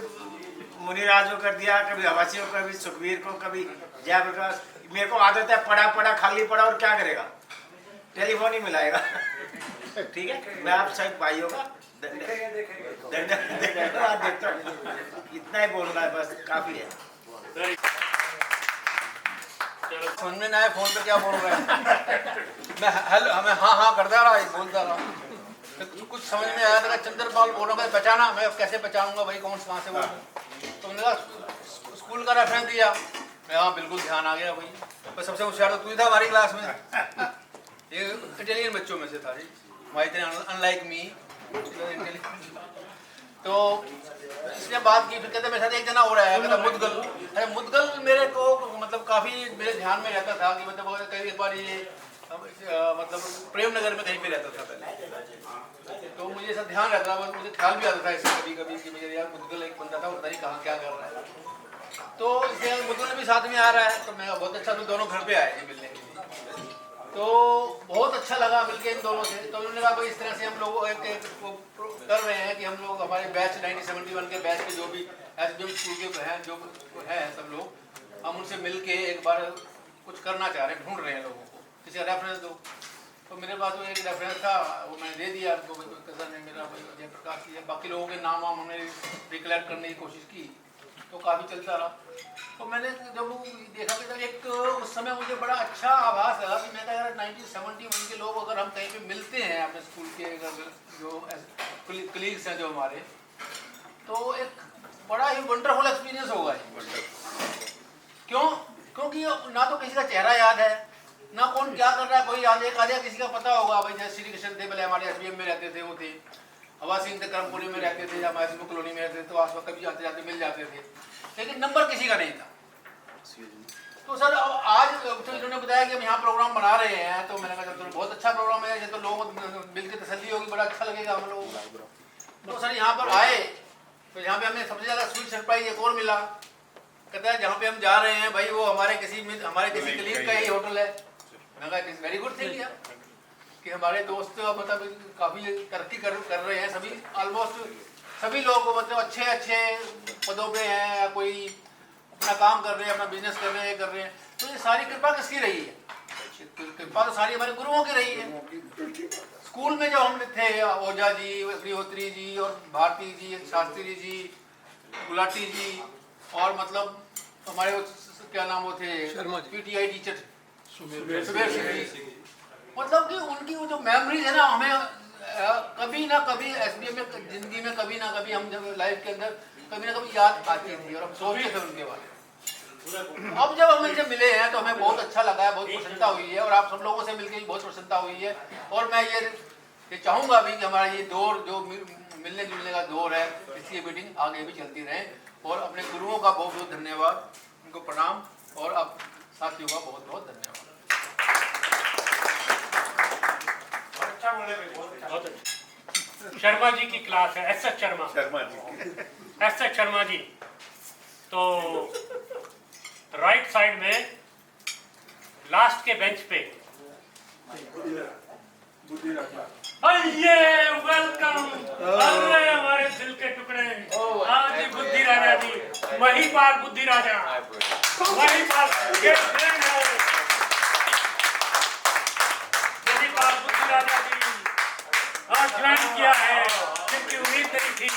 G: मुनिराज को कर दिया, कभी हवासी को, कभी सुखबीर को, कभी जयप्रकाश। मेरे को आदत है पढ़ा पढ़ा खाली पढ़ा, और क्या करेगा, टेलीफोन ही मिलाएगा। ठीक है, मैं आप सभी भाइयों का धन्यवाद देता हूँ। इतना ही बोलना है, बस काफी है।
F: समझ में ना आए फोन पे क्या बोल रहे हैं। मैं हेलो, हमें हाँ करता रहा, बोलता रहा, कुछ समझ में आया था। चंद्रपाल बोल रहा, पहचाना, मैं कैसे पहचानूंगा भाई कौन कहाँ से बोल रहा है। तो मैंने कहा स्कूल का रेफरेंस दिया, मैं हाँ बिल्कुल ध्यान आ गया भाई। तो सबसे होशियार तो तू ही था हमारी क्लास में, ये इटालियन बच्चों में से था जी, भाई इतने अनलाइक मी। तो इसने बात की, फिर कहते मेरे साथ एक जना हो रहा है, कहता मुद्गल। अरे मुद्गल मेरे को मतलब काफ़ी मेरे ध्यान में रहता था कि मतलब कई बार ये मतलब प्रेम नगर में कहीं पे रहता था पहले, तो मुझे ऐसा ध्यान रहता था, मुझे ख्याल भी आता था इससे कभी कभी कि मुझे यार मुद्गल एक बंदा था, पता नहीं कहाँ क्या कर रहा है। तो इसलिए मुद्गल भी साथ में आ रहा है, तो मैं बहुत अच्छा, तो दोनों घर पे आए मिलने के लिए। तो बहुत अच्छा लगा मिलके इन दोनों से। तो उन्होंने कहा भाई इस तरह से हम लोग एक कर रहे हैं कि हम लोग हमारे बैच 1971 के बैच के जो भी SBM स्कूल के हैं, जो है सब लोग, हम उनसे मिलके एक बार कुछ करना चाह रहे हैं, ढूंढ रहे हैं लोगों को, किसी का रेफरेंस दो। तो मेरे पास वो एक रेफरेंस था, वो मैंने दे दिया आपको, कज़न ने मेरा जय प्रकाश दिया, बाकी लोगों के नाम वाम हमने डिक्लेयर करने की कोशिश की, तो काफ़ी चलता रहा। तो मैंने जब वो देखा कि एक उस समय मुझे बड़ा अच्छा आभास लगा कि मैं कहा यार 1971 के लोग अगर हम कहीं पे मिलते हैं अपने स्कूल के अगर जो कलीग्स हैं जो हमारे, तो एक बड़ा ही वंडरफुल एक्सपीरियंस होगा। क्यों? क्योंकि ना तो किसी का चेहरा याद है, ना कौन क्या कर रहा है कोई याद, एक आधे किसी का पता होगा। भाई जैसे श्री कृष्ण थे, पहले हमारे SBM में रहते थे, वो थे हवा सिंह थे, कर्मपुरी में रहते थे, हमारे सिंह कॉलोनी में रहते थे, तो आस पास कभी आते जाते मिल जाते थे, लेकिन नंबर किसी का नहीं था। तो सर आज तो इन्होंने बताया कि हम यहाँ प्रोग्राम बना रहे हैं, तो मैंने कहा तो बहुत अच्छा प्रोग्राम है, ये तो लोग मिल के तसल्ली होगी, बड़ा अच्छा लगेगा हम लोगों को। तो सर यहाँ पर आए तो यहाँ पे हमें सबसे ज़्यादा स्वीट सरप्राइज एक और मिला। कहता है जहाँ पे हम जा रहे हैं भाई वो हमारे किसी कलीग का ही होटल है। मैं कहा इट्स वेरी गुड थिंग कि हमारे दोस्त मतलब काफ़ी तरक्की कर रहे हैं, सभी ऑलमोस्ट सभी लोग मतलब अच्छे पदों पे हैं, या कोई अपना काम कर रहे हैं, अपना बिजनेस कर रहे हैं। तो ये सारी कृपा किसकी रही है? कृपा तो सारी हमारे गुरुओं की रही है। स्कूल में जो हम थे, ओझा जी, अग्निहोत्री जी और भारती जी, शास्त्री जी, गुलाटी जी, और मतलब हमारे क्या नाम वो थे PTI टीचर सुबेर सिंह जी, मतलब कि उनकी वो जो मेमोरीज है ना, हमें कभी ना कभी SBM में जिंदगी में कभी ना कभी हम जब लाइफ के अंदर कभी ना कभी याद आती थी और हम सोचते थे उनके बारे में। अब जब हम इनसे मिले हैं तो हमें बहुत अच्छा लगा है, बहुत प्रसन्नता हुई है, और आप सब लोगों से मिलकर भी बहुत प्रसन्नता हुई है। और मैं ये चाहूँगा भी कि हमारा ये दौर जो मिलने जुलने का दौर है, इसकी मीटिंग आगे भी चलती रहे। और अपने गुरुओं का बहुत बहुत धन्यवाद, उनको प्रणाम, और आप साथियों का बहुत बहुत धन्यवाद।
E: शर्मा जी की क्लास है, SS शर्मा जी। तो राइट साइड में लास्ट के बेंच पे ये वेलकम। अरे हमारे दिल के टुकड़े, हाँ जी, बुद्धि राजा जी, महिपाल बुद्धि राजा, महिपाल ये फ्रेंड है, महिपाल बुद्धि राजा जी आज ज्वाइन किया है, जिनकी उम्मीद नहीं थी।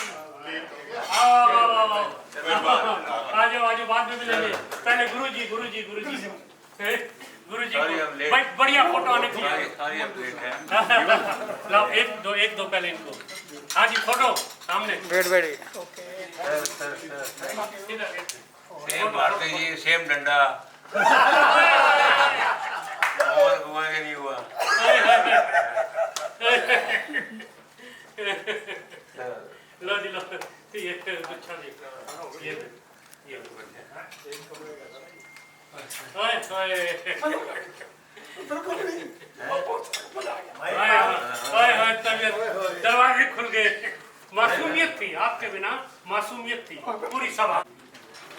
E: आज बाद में मिलेंगे, पहले गुरुजी को बढ़िया फोटो आने की। लाओ एक दो पहले इनको। हाँ जी, फोटो सामने।
K: सेम भारती जी, सेम डंडा और घुमा के नहीं हुआ।
E: लो जी लो, ये अच्छा ये दरवाजे खुल गए। मासूमियत थी, आपके बिना मासूमियत थी पूरी सभा।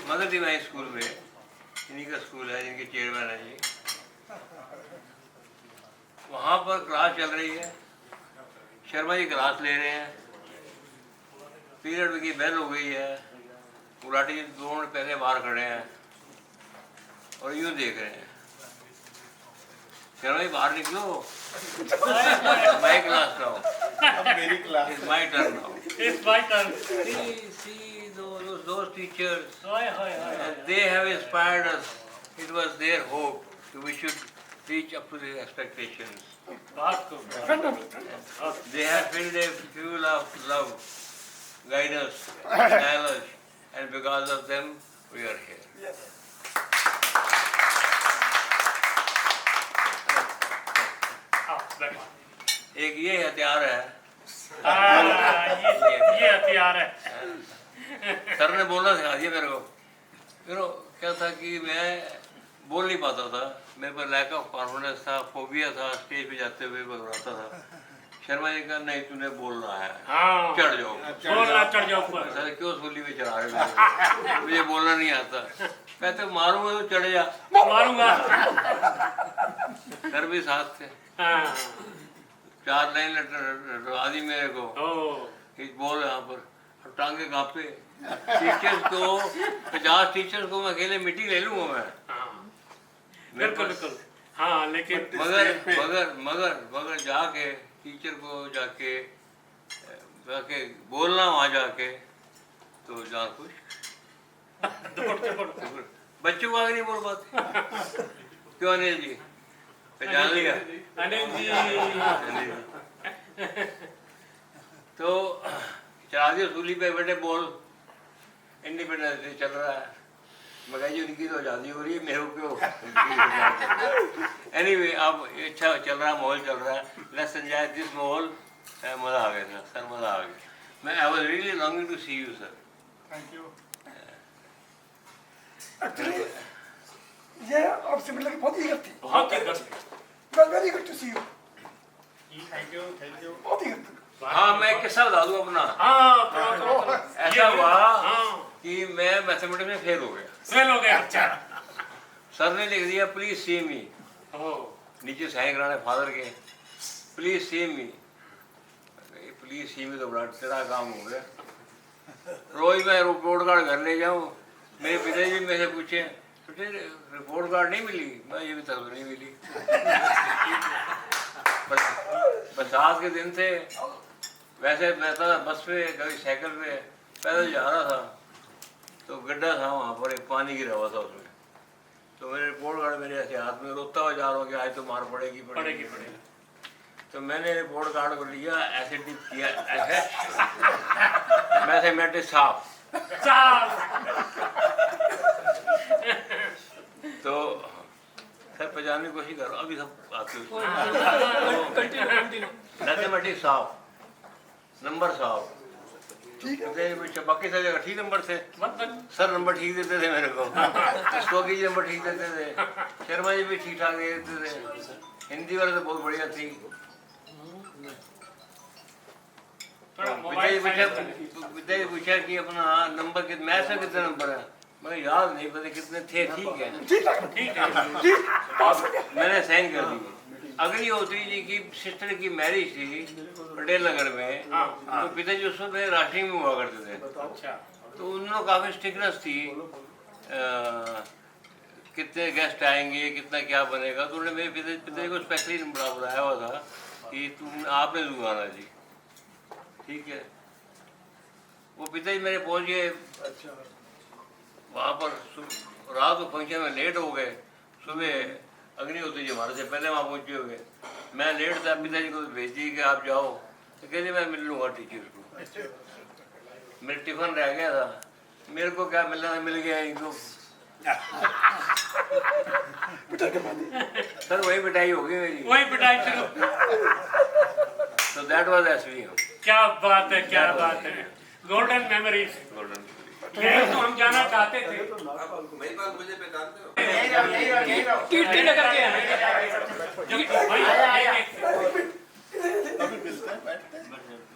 K: मदर डिवाइन स्कूल में, इन्हीं का स्कूल है, जिनके चेयरमैन है जी, वहाँ पर क्लास चल रही है। शर्मा जी क्लास ले रहे हैं, पीरियड की बेल हो गई है, गुलाटी जी 2 मिनट पहले बाहर खड़े हैं और यूँ देख रहे हैं। शर्मा जी बाहर निकलो, माय क्लास नाउ,
D: अब मेरी class,
K: it's my turn now,
E: it's my turn.
K: See those teachers, and they have inspired us. It was their hope that we should reach up to their expectations. They have filled a fuel of love, guidance, knowledge, and because of them, we are here. Yes. एक ये हथियार है,
E: ये हथियार है।
K: Sir ने बोलना सिखा दिया मेरे को। क्या था कि मैं बोल नहीं पाता था, मेरे पर लैक ऑफ कॉन्फिडेंस था, फोबिया था, स्टेज पे जाते हुए घबराता था। शर्मा जी का नहीं, तूने बोलना है, चढ़ जाओ,
E: चढ़ जाओ ऊपर।
K: सर क्यों सूली में चढ़ा रहे हो, मुझे बोलना नहीं आता। कहते मारूंगा तो चढ़ जा,
E: मारूंगा।
K: सर भी साथ थे, 4 लाइन लटवा दी मेरे को, बोल यहाँ पर, टांगे कांपे। टीचर्स को 50 टीचर्स को मैं अकेले मीटिंग ले लूंगा मैं।
E: बिल्कुल बिल्कुल। हाँ लेकिन
L: मगर जाके टीचर को जाके बोलना वहाँ जाके तो जान खुश। बच्चों को आगे नहीं बोल पाते। क्यों अनिल जी पहचान लिया?
E: अनिल जी
L: तो चला दिया सूली पे, बेटे बोल इंडिपेंडेंस डे चल रहा है। मगर जी उनकी तो आज़ादी हो रही है, मेरे को क्यों? एनीवे अब अच्छा चल रहा है, माहौल चल रहा है। लेट्स एंजॉय दिस माहौल। मज़ा आ गया सर, मज़ा आ गया। मैं I was really longing to see you sir.
C: Thank you.
H: Actually ये आपसे मिलने की बहुत ईगर थी।
E: बहुत ईगर थी।
H: Very good to see you.
C: Thank you, thank you.
H: बहुत ईगर थी।
L: हाँ मैं एक किस्सा बता दूँ अपना। ऐसा हुआ कि मैं मैथमेटिक्स में फेल हो गया।
E: अच्छा।
L: सर ने लिख दिया प्लीज सी मी, नीचे साइन कराने फादर के, please see me. Please see मी तो बड़ा टेढ़ा काम हो गया। रोज मैं रिपोर्ट कार्ड घर ले जाऊँ, मेरे पिताजी मेरे से पूछे रिपोर्ट कार्ड नहीं मिली? मैं ये भी तरफ नहीं मिली। बरसात के दिन थे, वैसे मैं था बस पे कभी साइकिल पे पैदल जा रहा था, तो गड्ढा था वहाँ पर, एक पानी गिरा हुआ था उसमें। तो मेरे रिपोर्ट कार्ड मेरे ऐसे हाथ में, रोता हुआ जा रहा हूँ कि आज तो मार पड़ेगी। तो मैंने रिपोर्ट कार्ड को लिया, ऐसे टिप किया, ऐसे मैथमेटिक्स साफ। तो सर पहचानने की कोशिश करो, अभी सब आते मैथमेटिक्स साफ, नंबर साफ। ठीक है, बाकी सारी जगह ठीक नंबर थे। सर नंबर ठीक देते थे मेरे को, स्टोकी जी नंबर ठीक देते थे, शर्मा जी भी ठीक ठाक दे देते थे, हिंदी वाले तो बहुत बढ़िया थी। विद्या जी पूछा कि अपना नंबर कितना, मैथ्स में कितने नंबर है? मैं याद नहीं पता कितने थे। ठीक है मैंने साइन कर दी। अग्निहोत्री जी की सिस्टर की मैरिज थी पटेल नगर में, तो पिताजी उस वक्त राशि में हुआ करते थे। तो उन्होंने काफ़ी स्ट्रिक्टनेस थी, कितने गेस्ट आएंगे, कितना क्या बनेगा। तो उन्होंने मेरे पिताजी को स्पेशली बुलाया हुआ था कि तुम आपने जुगाना जी। ठीक है, वो पिताजी मेरे पहुंच गए वहाँ पर, रात को फंक्शन में लेट हो गए। सुबह अग्निहोत्री जी हमारे से पहले वहाँ पहुँचे हुए, मैं लेट था, पिताजी को भेज दी कि आप जाओ। तो कहते मैं मिल लूँगा टीचर को। मेरा टिफिन रह गया था, मेरे को क्या मिलना था, मिल गया इनको। सर वही पिटाई होगी मेरी,
E: वही पिटाई शुरू।
L: तो दैट वाज एसवी।
E: क्या बात है, क्या बात है, गोल्डन मेमोरीज। यही तो हम जाना चाहते थे।
K: मुझे पहचानते हो?
E: कीर्ति नगर के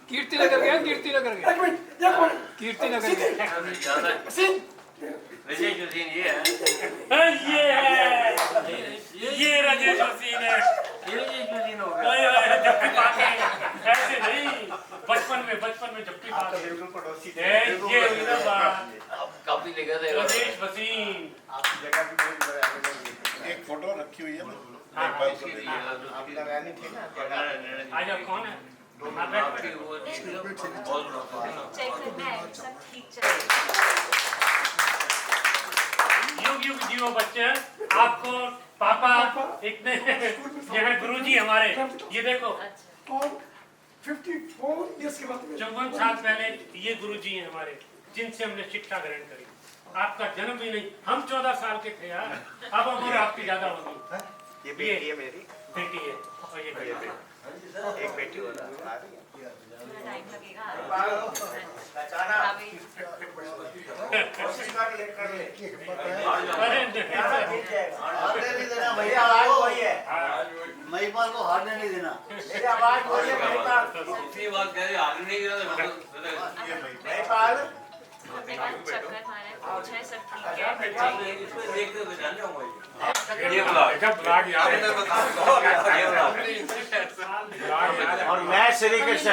E: कीर्ति नगर गया, कीर्ति नगर गया, कीर्ति नगर गया।
L: राजेश जोशीन ये है,
E: ये राजेश जोशीन है।
L: ये राजेश जोशीन हो गया।
E: जब बात है ऐसे नहीं, बचपन में जब भी बात है ये हुई ना बात।
L: काफी जगह थे
E: राजेश जोशीन।
C: एक फोटो रखी हुई है
E: आज आप कौन है? युग जीवो बच्चे, आपको पापा इतने यहाँ गुरुजी हमारे, ये देखो
H: 54 इयर्स के बाद
E: 54 साल पहले ये गुरुजी हैं हमारे, जिनसे हमने शिक्षा ग्रहण करी। आपका जन्म भी नहीं, हम 14 साल के थे यार, अब उम्र आपकी ज्यादा होगी।
G: ये बेटी है मेरी,
E: बेटी है और ये बेटा,
G: एक बेटी हो रहा है।
D: महिपाल को हारने नहीं देना।
L: इतनी बात कह रहे हारने नहीं देना।
D: महिपाल और मैं श्री कृष्ण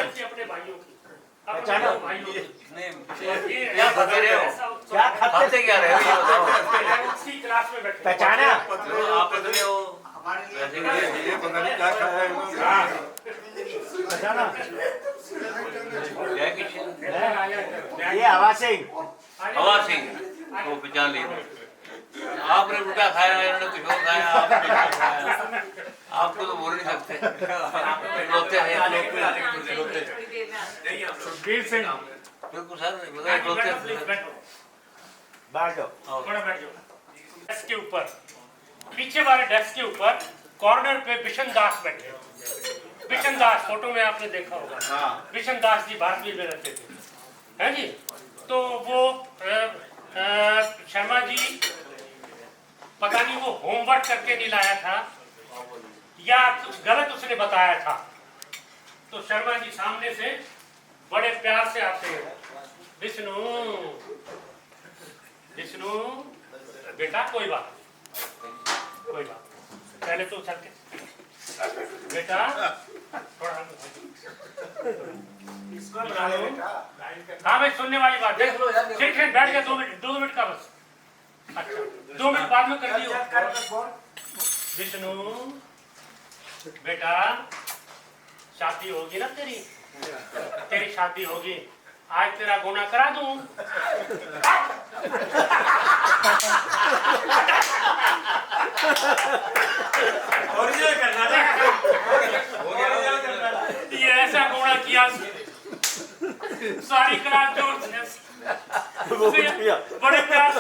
L: क्या बता रहे हो? क्या खाते क्या रहे हो?
E: उसी क्लास में बैठे
D: पहचाना?
L: आप बता रहे हो
K: ये पता नहीं क्या खाया है
D: ये हवा सिंह
L: वो पहचान ली आपने उल्टा खाया इन्होंने कुछ और खाया आपने कुछ और खाया आपको तो बोल नहीं सकते रोते हैं
E: सुखबीर सिंह
L: बिल्कुल सर रोते हैं
D: बैठ जाओ
E: थोड़ा बैठ जाओ। डेस्क के ऊपर, पीछे वाले डेस्क के ऊपर कॉर्नर पे बिशन दास बैठे। बिशन दास फोटो में आपने देखा होगा। बिशन दास जी भारतीय में रहते थे, है जी। तो वो शर्मा जी पता नहीं वो होमवर्क करके नहीं लाया था या कुछ गलत उसने बताया था। तो शर्मा जी सामने से बड़े प्यार से आते हैं, विष्णु विष्णु बेटा कोई बात पहले तो चल के बेटा थोड़ा हाँ भाई सुनने वाली बात देख लो यार, बैठ गया 2 मिनट का बस। अच्छा 2 मिनट बाद में कर दियो। विष्णु बेटा शादी होगी ना तेरी शादी होगी, आज तेरा गुना करा दूं। ये ऐसा गुना किया सारी क्लास जोर से बड़े प्यार तो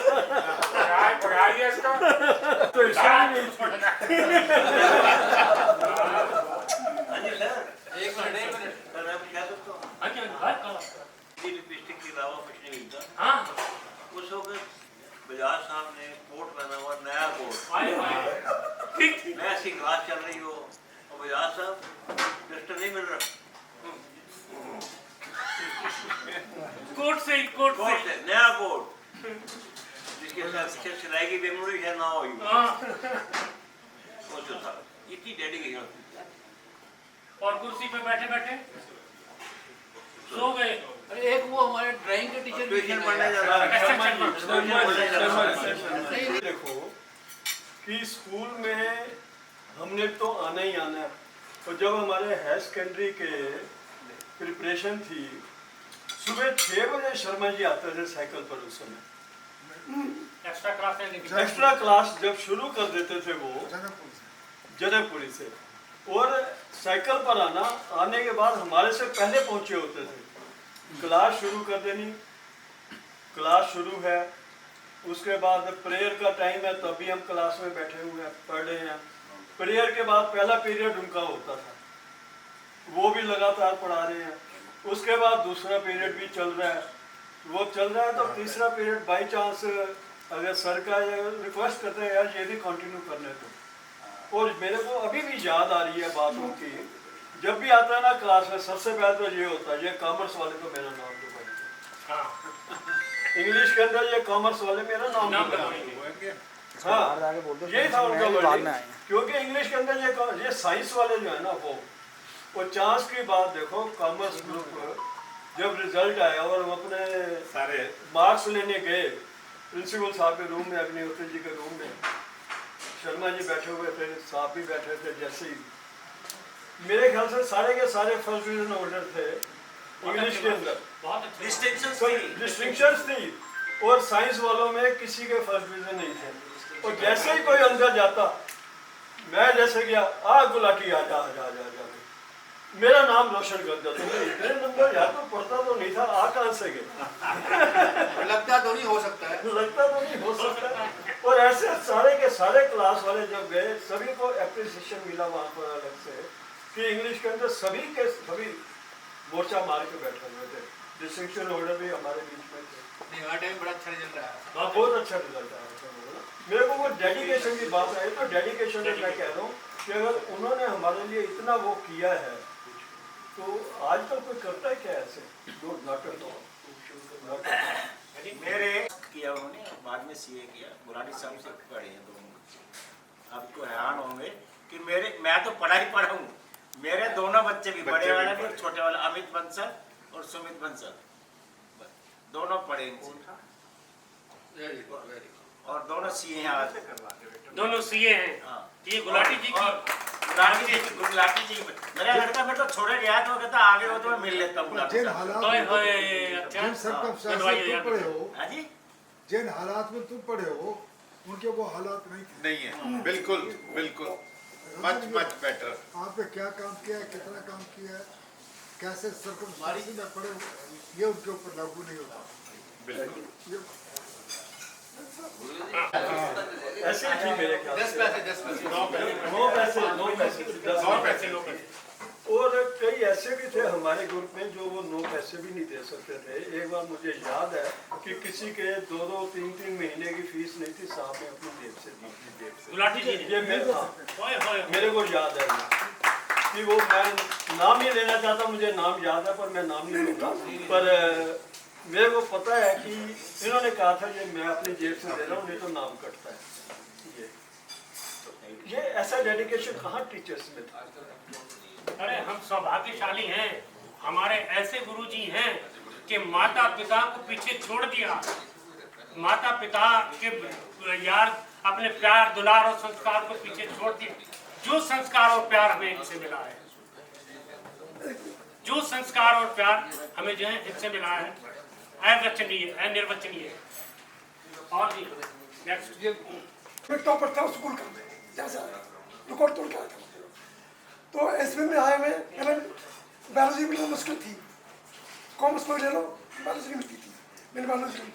L: लिपस्टिक के अलावा कुछ नहीं मिलता। उस वक्त बजाज साहब ने कोट पहना हुआ, नया कोट, ऐसी क्लास चल रही हो और बजाज साहब डस्टर नहीं मिल रहा,
E: कोट से
L: नया कोट जिसके साथ सिलाई की मेमोरी है ना होगी। इतनी डेडिकेशन
E: और कुर्सी पे बैठे बैठे सो गए।
F: अरे एक वो हमारे ड्राइंग के टीचर
L: ट्यूशन पढ़ने जा रहा
I: है। देखो कि स्कूल में हमने तो आना ही आना है, तो जब हमारे हायर सेकेंडरी के प्रिपरेशन थी, सुबह 6 बजे शर्मा जी आते थे साइकिल पर। उस समय एक्स्ट्रा क्लास जब शुरू कर देते थे वो जनकपुरी से, और साइकिल पर आने के बाद हमारे से पहले पहुंचे होते थे। क्लास शुरू कर देनी, क्लास शुरू है, उसके बाद प्रेयर का टाइम है, तभी हम क्लास में बैठे हुए हैं, पढ़ रहे हैं। प्रेयर के बाद पहला पीरियड उनका होता था, वो भी लगातार पढ़ा रहे हैं। उसके बाद दूसरा पीरियड भी चल रहा है, वो चल रहा है। तो तीसरा पीरियड बाई चांस अगर सर का रिक्वेस्ट करते हैं यार ये भी कंटिन्यू करने दो। और मेरे को अभी भी याद आ रही है बातों की, जब भी आता है ना क्लास में, सबसे पहले तो ये होता है, ये कॉमर्स वाले तो मेरा नाम तो इंग्लिश के अंदर ये कॉमर्स वाले मेरा नाम हाँ यही था उनका वर्डिंग। क्योंकि इंग्लिश के अंदर ये साइंस वाले जो है ना वो चांस की बात देखो, कॉमर्स ग्रुप जब रिजल्ट आया और वो अपने सारे मार्क्स लेने गए प्रिंसिपल साहब के रूम में, अग्निहोत्री जी के रूम में, शर्मा जी बैठे हुए थे, साहब भी बैठे थे। जैसे ही मेरे ख्याल से सारे के सारे फर्स्ट डिवीजन होल्डर थे इंग्लिश के अंदर, डिस्टिंक्शंस थी, और साइंस वालों में किसी के फर्स्ट डिवीजन नहीं थे। और जैसे ही कोई अंदर जाता, मैं जैसे गया, गुलाटी आजा आजा आजा आजा, मेरा नाम रोशन कर दिया। इतने नंबर यार तो पढ़ता तो नहीं था, कहाँ से गए?
F: लगता तो नहीं हो सकता है,
I: लगता तो नहीं हो सकता। और ऐसे सारे के सारे क्लास वाले जब गए, सभी को एप्रिसिएशन मिला वहाँ पर अलग से कि इंग्लिश के अंदर सभी मोर्चा मार के बैठे हुए थे। डिस्टिंक्शन होल्डर भी हमारे बीच में थे।
F: बड़ा अच्छा रिजल्ट रहा,
I: बहुत अच्छा रिजल्ट आया। मेरे को वो डेडिकेशन की बात आई, तो डेडिकेशन में मैं कह रहा हूँ कि अगर उन्होंने हमारे लिए इतना वो किया है, तो आज तक कोई करता है क्या ऐसे?
D: मेरे किया उन्होंने, बाद में सीए किया, बुराड़ी साहब से पढ़े हैं दोनों। आपको हैरान होंगे कि मैं तो पढ़ा ही पढ़ा हूँ, मेरे दोनों बच्चे भी, बड़े वाला भी और छोटे वाला, अमित बंसल और सुमित बंसल, दोनों पढ़े और दोनों सीए हैं आज।
E: दोनों सीए हैं।
D: हाँ
E: ये गुलाटी जी की
D: गुलाटी जी मेरा लड़का फिर तो छोड़े गया तो कहता आगे हो तो मैं मिल लेता हूँ
J: जिन हालात जिन सर्कमस्टेंसेस तुम पड़े हो,
D: हाँ जी
J: जिन हालात में तुम पड़े हो उनके वो हालात नहीं थे।
C: नहीं है, बिल्कुल बिल्कुल, मच मच बेटर।
J: आपने क्या काम किया है, कितना काम किया है, कैसे सर्कमस्टेंसेस में पड़े हो, ये उनके ऊपर लागू नहीं होता।
C: बिल्कुल
I: ऐसे ही थी मेरे ख्याल से।
F: 10 पैसे
I: 9 पैसे। और कई ऐसे भी थे हमारे ग्रुप में जो वो 9 पैसे भी नहीं दे सकते थे। एक बार मुझे याद है कि किसी के 2-2, 3-3 महीने की फीस नहीं थी, साहब ने अपनी जेब से दी।
E: गुलाटी जी
I: ये मेरे को याद है कि वो, मैं नाम ही लेना चाहता, मुझे नाम याद है पर मैं नाम नहीं लूँगा, पर मेरे को पता है कि इन्होंने कहा था ये मैं अपनी जेब से दे रहा हूँ, नहीं तो नाम कटता है। ये ऐसा डेडिकेशन कहाँ टीचर्स में था।
E: अरे हम सौभाग्यशाली हैं, हमारे ऐसे गुरुजी हैं कि माता पिता को पीछे छोड़ दिया, माता पिता के यार अपने प्यार दुलार और संस्कार को पीछे छोड़ दिया। जो संस्कार और प्यार हमें इनसे मिला है, जो संस्कार और प्यार हमें जो है इनसे मिला है, अनिर्वचनीय अनिर्वचनीय। और जी नेक्स्ट
H: मैं टॉपर था स्कूल का, जैसे रिकॉर्ड तोड़ के आया था। तो एसपी में आया मैं बायोलॉजी मिलना मुश्किल थी, कॉमर्स कोई ले लो, बायोलॉजी मिलती थी, मैंने बायोलॉजी ली।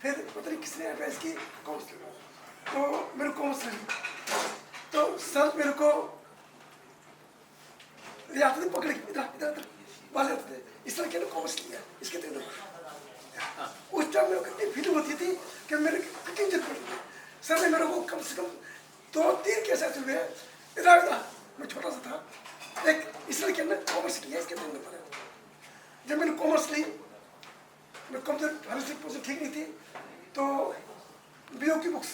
H: फिर पता नहीं किसने एडवाइस की कॉमर्स ले लो, तो मेरे कॉमर्स ले ली। तो सर मेरे को ये आते थे पकड़ के इधर इधर इधर वाले आते थे, इस तरह के कॉमर्स लिया, इसके दे उस टाइम मेरे को कितनी फीलिंग होती थी कि मेरे कितनी इज्जत पड़ी। सर ने मेरे को कम से कम 2-3 केस ऐसे हुए, इधर इधर मैं छोटा सा था, एक इस लड़के ने कॉमर्स लिया, इसके देने पड़े। जब मैंने कॉमर्स ली, मैं कंप्यूटर हर से ठीक नहीं थी, तो बीओ की बुक्स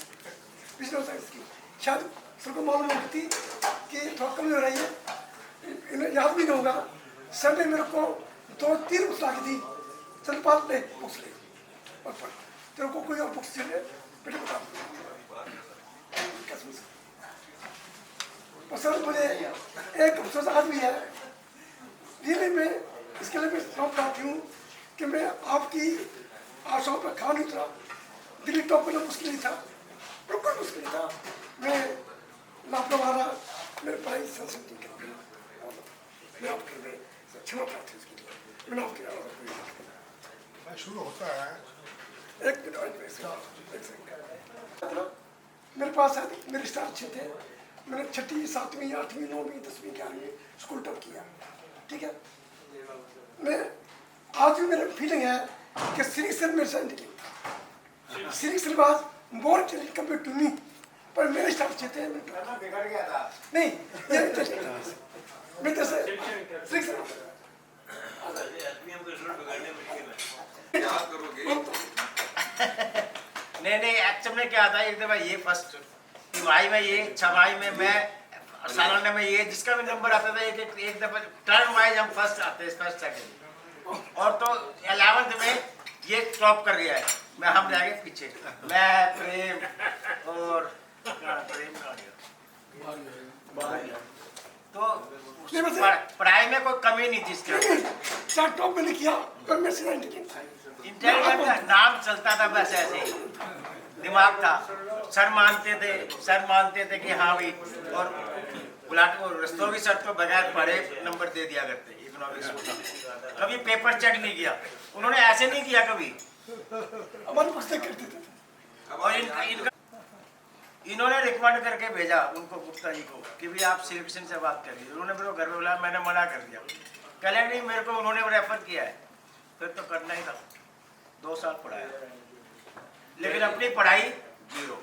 H: बिजनेस साइंस की शायद सबको मालूम होती थी कि थोड़ा कमी हो रही है, इन्हें याद भी नहीं होगा। सर ने मेरे को 2-3 बुक्स ला के दी, चल पास ले बुक्स ले और पढ़, तेरे को कोई और बुक्स चाहिए बेटे बता। सर मुझे एक अफसोस आज भी है, रियली मैं इसके लिए मैं सौंप चाहती हूँ कि मैं आपकी आशाओं पर खा नहीं उतरा। दिल्ली टॉप में मुश्किल नहीं था, बिल्कुल मुश्किल नहीं था। मैं लापरवाह रहा, मेरे पढ़ाई संस्कृति के लिए मैं आपके लिए क्षमा प्रार्थी उसके लिए मैंने आपके
J: शुरू होता है।
H: एक मिनट मेरे पास आए, मेरे स्टार अच्छे थे, मैंने 6वीं 7वीं 8वीं 9वीं 10वीं 11वीं स्कूल टॉप किया, ठीक है। मैं आज भी मेरा फीलिंग है कि सिलेक्शन मेरे से इंटेलिजेंट था, selection was more intelligent compare to me, पर मेरे स्टार अच्छे थे।
C: बिगड़ गया था
H: नहीं ये इंटेलिजेंट मैं जैसे सिलेक्शन
D: नहीं एक्चुअल में क्या था, एक दफा ये फर्स्ट तिमाही में ये 6 में मैं सालाना में ये जिसका भी नंबर आता था एक दफा टर्म वाइज हम फर्स्ट आते फर्स्ट सेकंड, और तो 11th में ये टॉप कर गया है, मैं हम जाएंगे पीछे, मैं प्रेम और प्रेम तो पढ़ाई में कोई कमी नहीं थी इसके,
H: चार टॉप मैंने किया पर मैं सीधा इंटेलिजेंट था,
D: इंटेलिजेंट का नाम चलता था बस ऐसे ही, दिमाग था। सर मानते थे कि हाँ भाई, और रस्तोगी सर तो बगैर पढ़े नंबर दे दिया करते इकोनॉमिक्स में, कभी पेपर चेक नहीं किया उन्होंने, ऐसे नहीं किया कभी।
H: हमारे पास तक करते थे।
D: और इन्होंने रिकमेंड करके भेजा उनको, गुप्ता जी को, कि भी आप सिलेक्शन से बात करिए। उन्होंने मेरे को घर में बुलाया, मैंने मना कर दिया, कह नहीं मेरे को उन्होंने रेफर किया है, फिर तो करना ही था। 2 साल पढ़ाया, लेकिन अपनी पढ़ाई 0।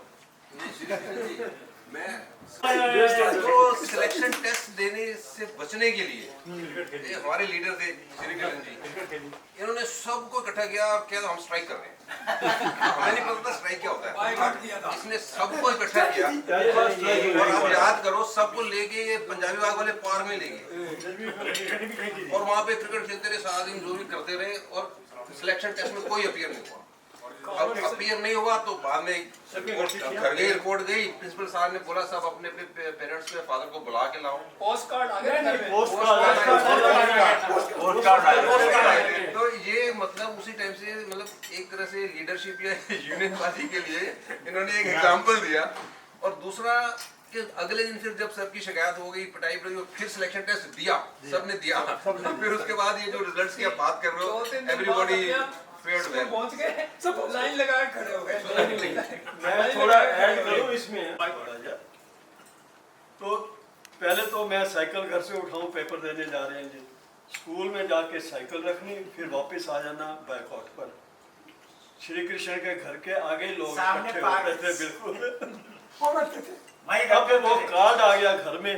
K: मैं तो सिलेक्शन टेस्ट देने से बचने के लिए हमारे लीडर थे श्री किरण जी, इन्होंने सबको इकट्ठा किया और क्या हम स्ट्राइक कर रहे हैं। हमें नहीं पता था स्ट्राइक क्या होता है, इसने सबको इकट्ठा किया और आप याद करो सबको लेके ये पंजाबी बाग वाले पार्क में ले गए और वहाँ पे क्रिकेट खेलते रहे, सारा दिन जो भी करते रहे, और सिलेक्शन टेस्ट में कोई अपीयर नहीं हुआ। अपीयर नहीं हुआ तो बाद में घर गई, रिपोर्ट गई, प्रिंसिपल साहब ने बोला सब अपने अपने पेरेंट्स के फादर को बुला के लाओ।
F: पोस्ट कार्ड आ गया,
K: तो ये मतलब उसी टाइम से मतलब एक तरह से लीडरशिप या यूनियन पार्टी के लिए इन्होंने एक एग्जांपल दिया। और दूसरा कि अगले दिन फिर जब सबकी शिकायत हो गई, पिटाई पड़ी, और फिर सिलेक्शन टेस्ट दिया, सबने दिया, फिर उसके बाद ये जो रिजल्ट्स की आप बात कर रहे हो, एवरीबॉडी फेयर्ड वेल,
F: पहुंच गए, सब लाइन लगा के खड़े हो गए।
I: मैं थोड़ा ऐड करूं इसमें। तो पहले तो मैं साइकिल घर से उठाऊं, पेपर देने जा रहे हैं जी, स्कूल में जाके साइकिल रखनी, फिर वापस आ जाना बैकआउट पर। श्री कृष्ण के घर के आगे लोग इकट्ठे होते थे, बिल्कुल। अब वो कार्ड आ गया घर में,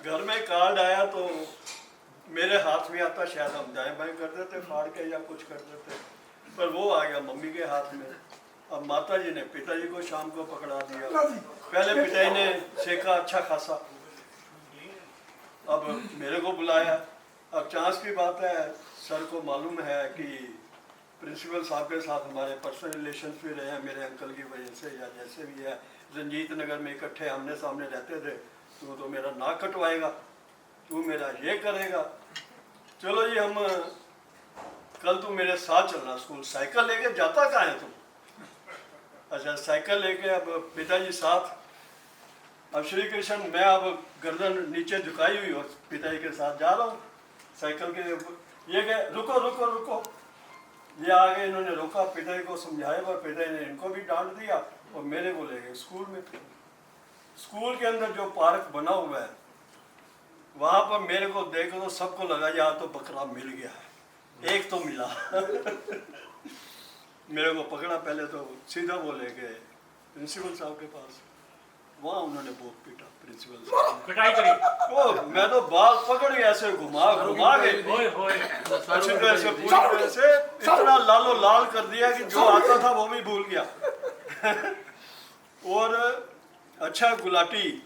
I: घर में कार्ड आया तो मेरे हाथ में आता, शायद हम दाएं बाएं कर देते फाड़ के या कुछ कर देते, पर वो आ गया मम्मी के हाथ में। अब माता जी ने पिताजी को शाम को पकड़ा दिया। पहले पिताजी ने सेका अच्छा खासा, अब मेरे को बुलाया। अब चांस की बात है, सर को मालूम है कि प्रिंसिपल साहब के साथ हमारे पर्सनल रिलेशन भी रहे हैं मेरे अंकल की वजह से, या जैसे भी है, रंजीत नगर में इकट्ठे आमने सामने रहते थे। तू तो मेरा नाक कटवाएगा, तू मेरा ये करेगा, चलो जी हम कल तू मेरे साथ चलना स्कूल। साइकिल लेके जाता कहाँ है तुम? अच्छा साइकिल लेके अब पिताजी साथ। अब श्री कृष्ण मैं अब गर्दन नीचे झुकाई हुई और पिताजी के साथ जा रहा हूँ साइकिल के। ये कहे रुको रुको रुको, ये आगे इन्होंने रोका, पिताजी को समझाया और पिताजी ने इनको भी डांट दिया और मेरे को ले गए स्कूल में। स्कूल के अंदर जो पार्क बना हुआ है वहाँ पर मेरे को देखो तो सबको लगा यार तो बकरा मिल गया है, एक तो मिला। मेरे को पकड़ा, पहले तो सीधा वो ले गए प्रिंसिपल साहब के पास, वहाँ उन्होंने बहुत पीटा प्रिंसिपल साहब,
E: पिटाई करी।
I: ओ मैं तो बाल पकड़ के ऐसे घुमा घुमा के अच्छी तरह से पूरी तरह से इतना लालो लाल कर दिया कि जो आता था वो भी भूल गया। और अच्छा गुलाटी,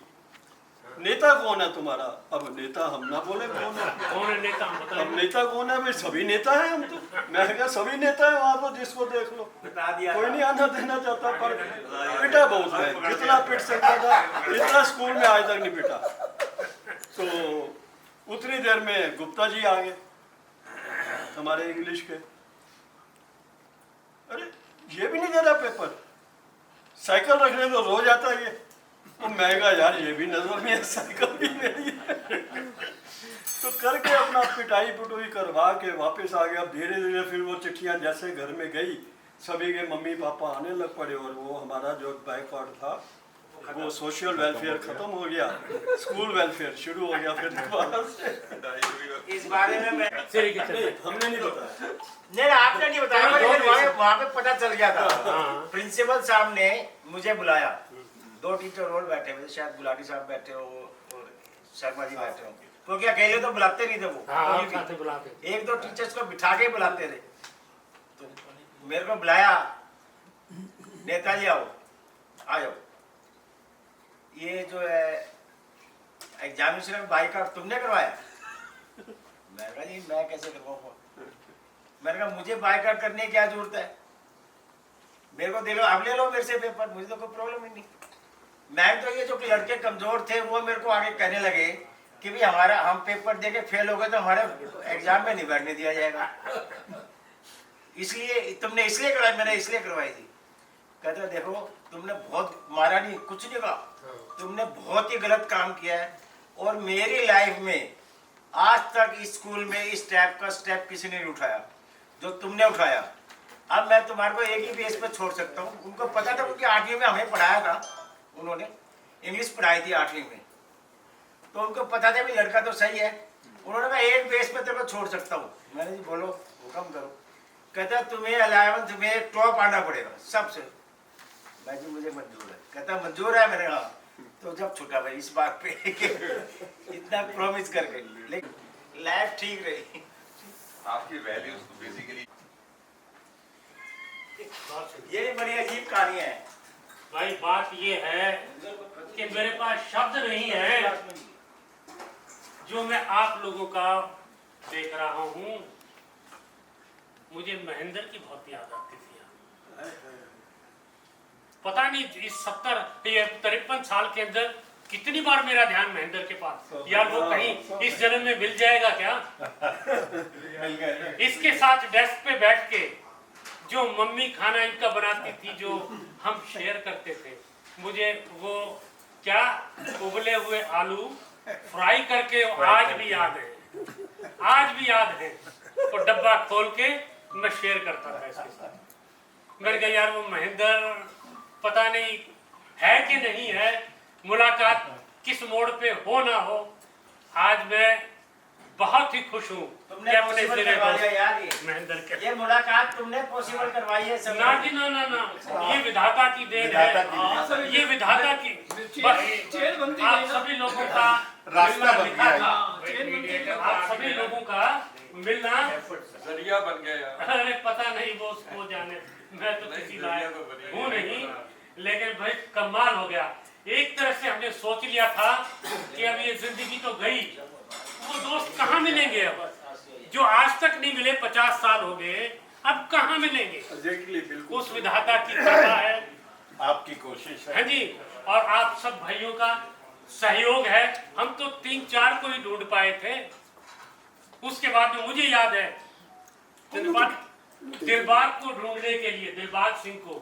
I: नेता कौन है तुम्हारा? अब नेता हम ना बोले कौन है,
E: कौन है नेता?
I: अब नेता कौन है भाई? सभी नेता हैं हम तो। मैं क्या सभी नेता है वहाँ पर, जिसको देख लो कोई नहीं आना देना चाहता, पर पिटा बहुत है, जितना पिट सकता था इतना स्कूल में आज तक नहीं पिटा। तो उतनी देर में गुप्ता जी आ गए हमारे इंग्लिश के। अरे ये भी नहीं दे रहा पेपर, साइकिल रखने तो रोज आता है ये। तो मैं कहा यार ये भी नजर में है, साइकिल भी मेरी है। तो करके अपना पिटाई पुटाई करवा के वापस आ गया। धीरे धीरे फिर वो चिट्ठियाँ जैसे घर में गई, सभी के मम्मी पापा आने लग पड़े और वो हमारा जो बैकवर्ड था वो सोशल वेलफेयर खत्म हो गया, स्कूल वेलफेयर शुरू हो गया फिर दोबारा से।
D: इस बारे में मैं
I: हमने नहीं बताया,
D: नहीं आपने नहीं बताया, मुझे वहाँ पे पता चल गया था। प्रिंसिपल साहब ने मुझे बुलाया, दो टीचर और बैठे हुए, शायद गुलाटी साहब बैठे हो और शर्मा जी बैठे हो, क्योंकि अकेले तो बुलाते नहीं थे वो, एक दो टीचर्स को बिठा के बुलाते थे। तो मेरे को बुलाया, नेताजी आओ आ जाओ, ये जो है एग्जामिनेशन भाई का तुमने करवाया? मैं कहा जी मैं कैसे करवाऊंगा। मैंने कहा मुझे बायकॉट करने की क्या जरूरत है, मेरे को दे लो, आप ले लो मेरे से पेपर, मुझे तो कोई प्रॉब्लम ही नहीं। मैं तो ये जो लड़के कमजोर थे वो मेरे को आगे कहने लगे कि भाई हमारा हम पेपर दे के फेल हो गए तो हमारे एग्जाम में नहीं बैठने दिया जाएगा, इसलिए तुमने इसलिए करवाई। मैंने इसलिए करवाई थी। कहते देखो तुमने बहुत मारा नहीं, कुछ नहीं कहा, तुमने बहुत ही गलत काम किया है और मेरी लाइफ में आज तक इस स्कूल में इस टाइप का स्टेप किसी ने नहीं उठाया जो तुमने उठाया। अब मैं तुम्हारे को एक ही बेस पे छोड़ सकता हूँ। उनको पता था क्योंकि 8वीं में हमें पढ़ाया था, उन्होंने इंग्लिश पढ़ाई थी 8वीं में, तो उनको पता था भी लड़का तो सही है। उन्होंने कहा एक बेस पे तेरे को छोड़ सकता हूँ। मैंने जी बोलो हुक्म करो। कहता तुम्हें 11th में टॉप आना पड़ेगा सबसे। मैं जी मुझे मंजूर है। कहता मंजूर है। मैंने कहा तो जब छूटा भाई इस बात पे इतना प्रॉमिस करके, लेकिन लाइफ ठीक रही।
K: आपकी वैल्यूज तो बेसिकली
D: ये बड़ी अजीब कहानी है
E: भाई। बात ये है कि मेरे पास शब्द नहीं है जो मैं आप लोगों का देख रहा हूँ। मुझे महेंद्र की बहुत याद आती थी यार। पता नहीं इस 53 साल के अंदर कितनी बार मेरा ध्यान महेंद्र के पास, यार वो कहीं इस जन्म में मिल जाएगा क्या। इसके साथ डेस्क पे बैठ के जो मम्मी खाना इनका बनाती थी, जो हम शेयर करते थे, मुझे वो क्या उबले हुए आलू फ्राई करके आज भी याद है, आज भी याद है। और डब्बा खोल के मैं शेयर करता था इसके साथ। मैंने कहा यार वो महेंद्र पता नहीं है कि नहीं है, मुलाकात किस मोड़ पे हो ना हो, आज मैं बहुत ही खुश हूँ
D: तुमने पॉसिबल करवाया यार,
E: महेंद्र के
D: ये मुलाकात तुमने पॉसिबल करवाई है सब।
E: ना जी ना, ये विधाता की देन है, ये विधाता की। बस आप सभी लोगों का
C: रास्ता बन गया है।
E: आप सभी लोगों का मिलना
I: जरिया बन गया।
E: अरे पता नहीं वो उसको जाने, मैं तो किसी लायक हूँ नहीं, लेकिन भाई कमाल हो गया। एक तरह से हमने सोच लिया था कि अब ये जिंदगी तो गई, वो दोस्त कहाँ मिलेंगे अब, जो आज तक नहीं मिले, 50 साल हो गए, अब कहाँ मिलेंगे।
I: बिल्कुल
E: उस विधाता की कृपा है,
C: आपकी कोशिश है।
E: है जी, और आप सब भाइयों का सहयोग है। हम तो 3-4 को ही ढूंढ पाए थे। उसके बाद में मुझे याद है दिलबाग को ढूंढने के लिए, दिलबाग सिंह को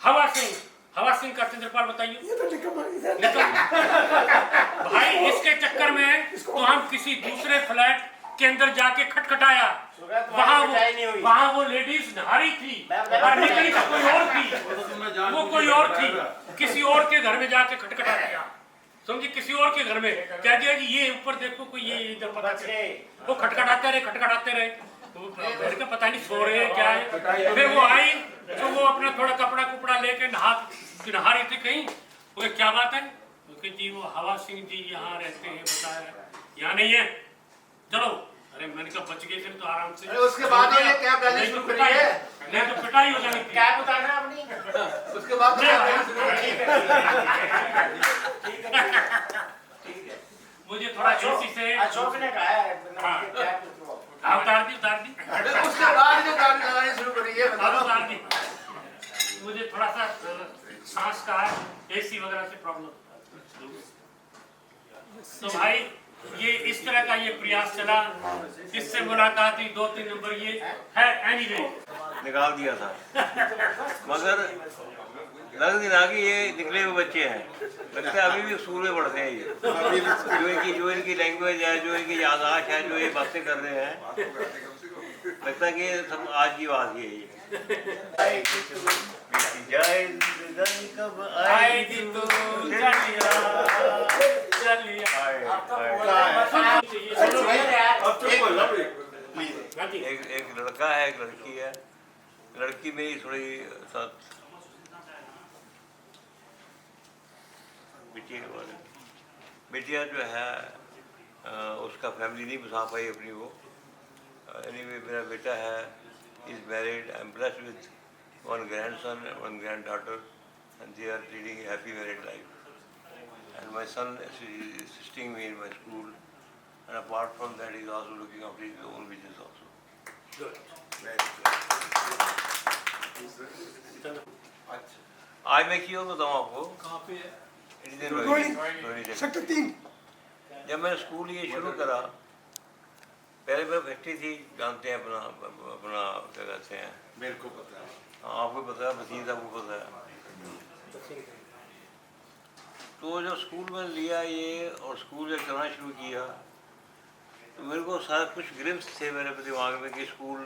E: हवा सिंह का चंद्रपाल बताइए। भाई इसके चक्कर में तो हम किसी दूसरे फ्लैट के अंदर जाके खटखटाया, वहाँ वो लेडीज नहा रही थी और निकली तो कोई और थी, वो कोई और थी, किसी और के घर में जाके खटखटा दिया, समझे, किसी और के घर में क्या दिया जी, ये ऊपर देखो कोई ये इधर पता चले, वो खटखटाते रहे, घर का पता नहीं सो रहे हैं क्या है। फिर वो आई तो वो अपना थोड़ा कपड़ा कुपड़ा लेके नहा रही थी कहीं, वो क्या बात है, जी वो हवा सिंह जी यहाँ रहते हैं, बताया यहाँ नहीं है, चलो। अरे मैंने कहा बच गए फिर तो आराम से।
F: अरे उसके बाद ये कैब डालनी शुरू करी है,
E: नहीं तो पिटाई हो जानी थी।
F: कैब उतारना अपनी, उसके बाद
E: मुझे थोड़ा एसी से
D: अशोक ने कहा है
E: उतार दी
F: उसके बाद जो गाड़ी लगानी शुरू करी है,
E: उतार दी। मुझे थोड़ा सा सांस का एसी वगैरह से प्रॉब्लम। तो भाई ये इस तरह का ये प्रयास चला, इससे मुलाकात हुई 2-3 नंबर ये है। एनीवे
L: निकाल दिया था, मगर लग दिन आगे ये निकले हुए बच्चे हैं, लगता है अभी भी स्कूल में पढ़ते हैं ये, जो इनकी लैंग्वेज है, जो इनकी याददाश्त है, जो ये बातें कर रहे हैं, लगता है कि सब आज की बात ही है ये।
E: कब आएगी तू
L: एक लड़का है, एक लड़की है। लड़की मेरी थोड़ी साथ बिटिया के बारे में, बिटिया जो है उसका फैमिली नहीं बसा पाई अपनी वो। एनीवे मेरा बेटा है, is married, I am blessed with 1 grandson and 1 granddaughter, and they are leading a happy married life. And my son is assisting me in my school, and apart from that he is also looking after his own business also.
E: Good.
L: आज मैं क्यों बताऊँ आपको,
H: कहाँ पे है?
L: It is in Rohini.
H: Sector 3।
L: जब मैंने स्कूल ये शुरू करा, पहले मेरा फैक्ट्री थी, जानते हैं अपना क्या कहते हैं,
C: मेरे को पता है।
L: हाँ आपको पता है, मसीद आपको पता है। तो जब स्कूल में लिया ये और स्कूल जब करना शुरू किया, तो मेरे को सारा कुछ ग्लिम्स थे मेरे दिमाग में कि स्कूल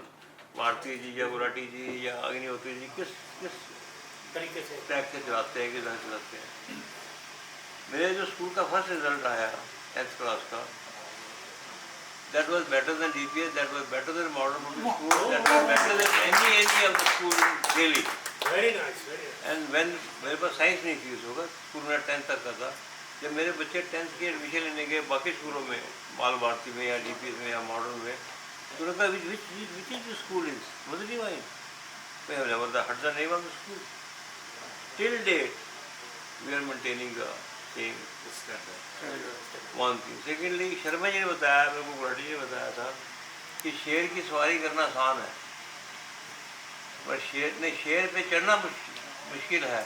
L: भारती जी या गुलाटी जी या अग्निहोत्री जी किस
E: तरीके से
L: ट्रैक से चलाते हैं, किस तरह चलाते हैं। मेरे जो स्कूल का फर्स्ट रिजल्ट आया 10th क्लास का, that was better than DPS, that was better than modern public school, that was better than any of the school in Delhi.
E: Very nice, very nice.
L: And when मेरे पास science नहीं थी उस वक्त, school में 10th तक का था, जब मेरे बच्चे 10th के एडमिशन लेने गए बाकी स्कूलों में, बाल भारती में या DPS में या मॉडर्न में, तो उन्होंने कहा which is the school is, Mother Divine. We have never heard the name of the school. Till date, we are maintaining the one thing. Secondly Sharma ji ने बताया, मेरे को गुलाटी जी ने बताया था कि शेर की सवारी करना आसान है, पर शेर पे चढ़ना मुश्किल है।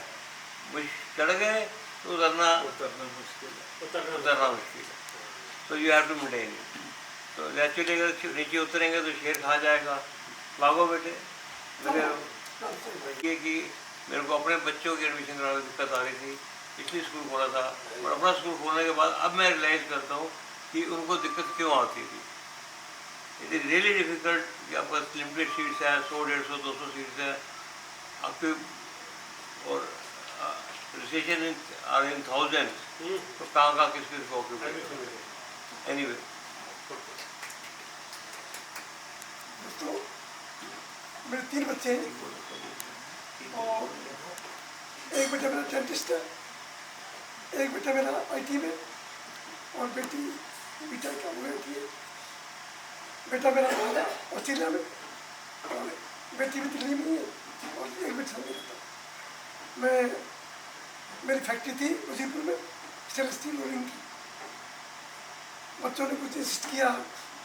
L: चढ़ गए तो उतरना मुश्किल है। तो you have to maintain it. तो नेचुरली अगर नीचे उतरेंगे तो शेर खा जाएगा। भागो बेटे, ये कि मेरे को अपने बच्चों की एडमिशन कराने में दिक्कत आ रही थी, इसलिए स्कूल खोला था। और अपना स्कूल खोलने के बाद अब मैं रियलाइज़ करता हूँ कि उनको दिक्कत क्यों आती थी। इट इज़ रियली डिफ़िकल्ट कि आपका लिमिटेड सीट्स है, 100, 150, 200 सीट्स है आपके, और रिसेशन आर इन थाउजेंड, तो कहाँ किसकी ऑक्यूपाई। एनीवे,
H: तो मेरे 3 बच्चे हैं और एक बेटा मेरा डेंटिस्ट है, एक बेटा मेरा IT में, और बेटी बीटेक का हुआ है। बेटा मेरा बाहर है ऑस्ट्रेलिया में, और बेटी भी दिल्ली में ही है, और एक बेटा मेरा था। मेरी फैक्ट्री थी उदयपुर में, स्टेनलेस स्टील रोलिंग की। बच्चों ने कुछ इंसिस्ट किया,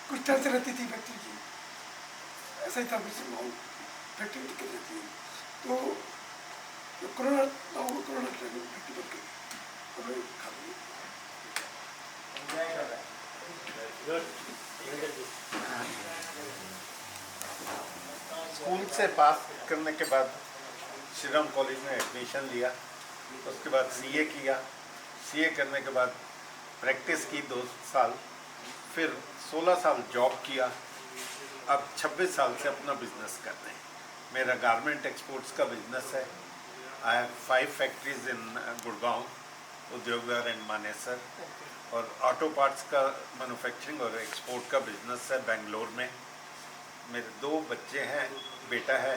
H: कुछ टेंशन रहती थी फैक्ट्री की, ऐसा ही था मुझसे माहौल, फैक्ट्री निकल जाती है। तो कोरोना फैक्ट्री बंद कर दी,
C: स्कूल से पास करने के बाद श्रीराम कॉलेज में एडमिशन लिया, उसके बाद CA किया। CA करने के बाद प्रैक्टिस की 2 साल, फिर 16 साल जॉब किया। अब 26 साल से अपना बिजनेस करते हैं। मेरा गारमेंट एक्सपोर्ट्स का बिजनेस है। आई हैव 5 फैक्ट्रीज इन गुड़गांव, उद्योग विहार एंड मानेसर, और ऑटो पार्ट्स का मैन्युफैक्चरिंग और एक्सपोर्ट का बिजनेस है बेंगलोर में। मेरे 2 बच्चे हैं, बेटा है,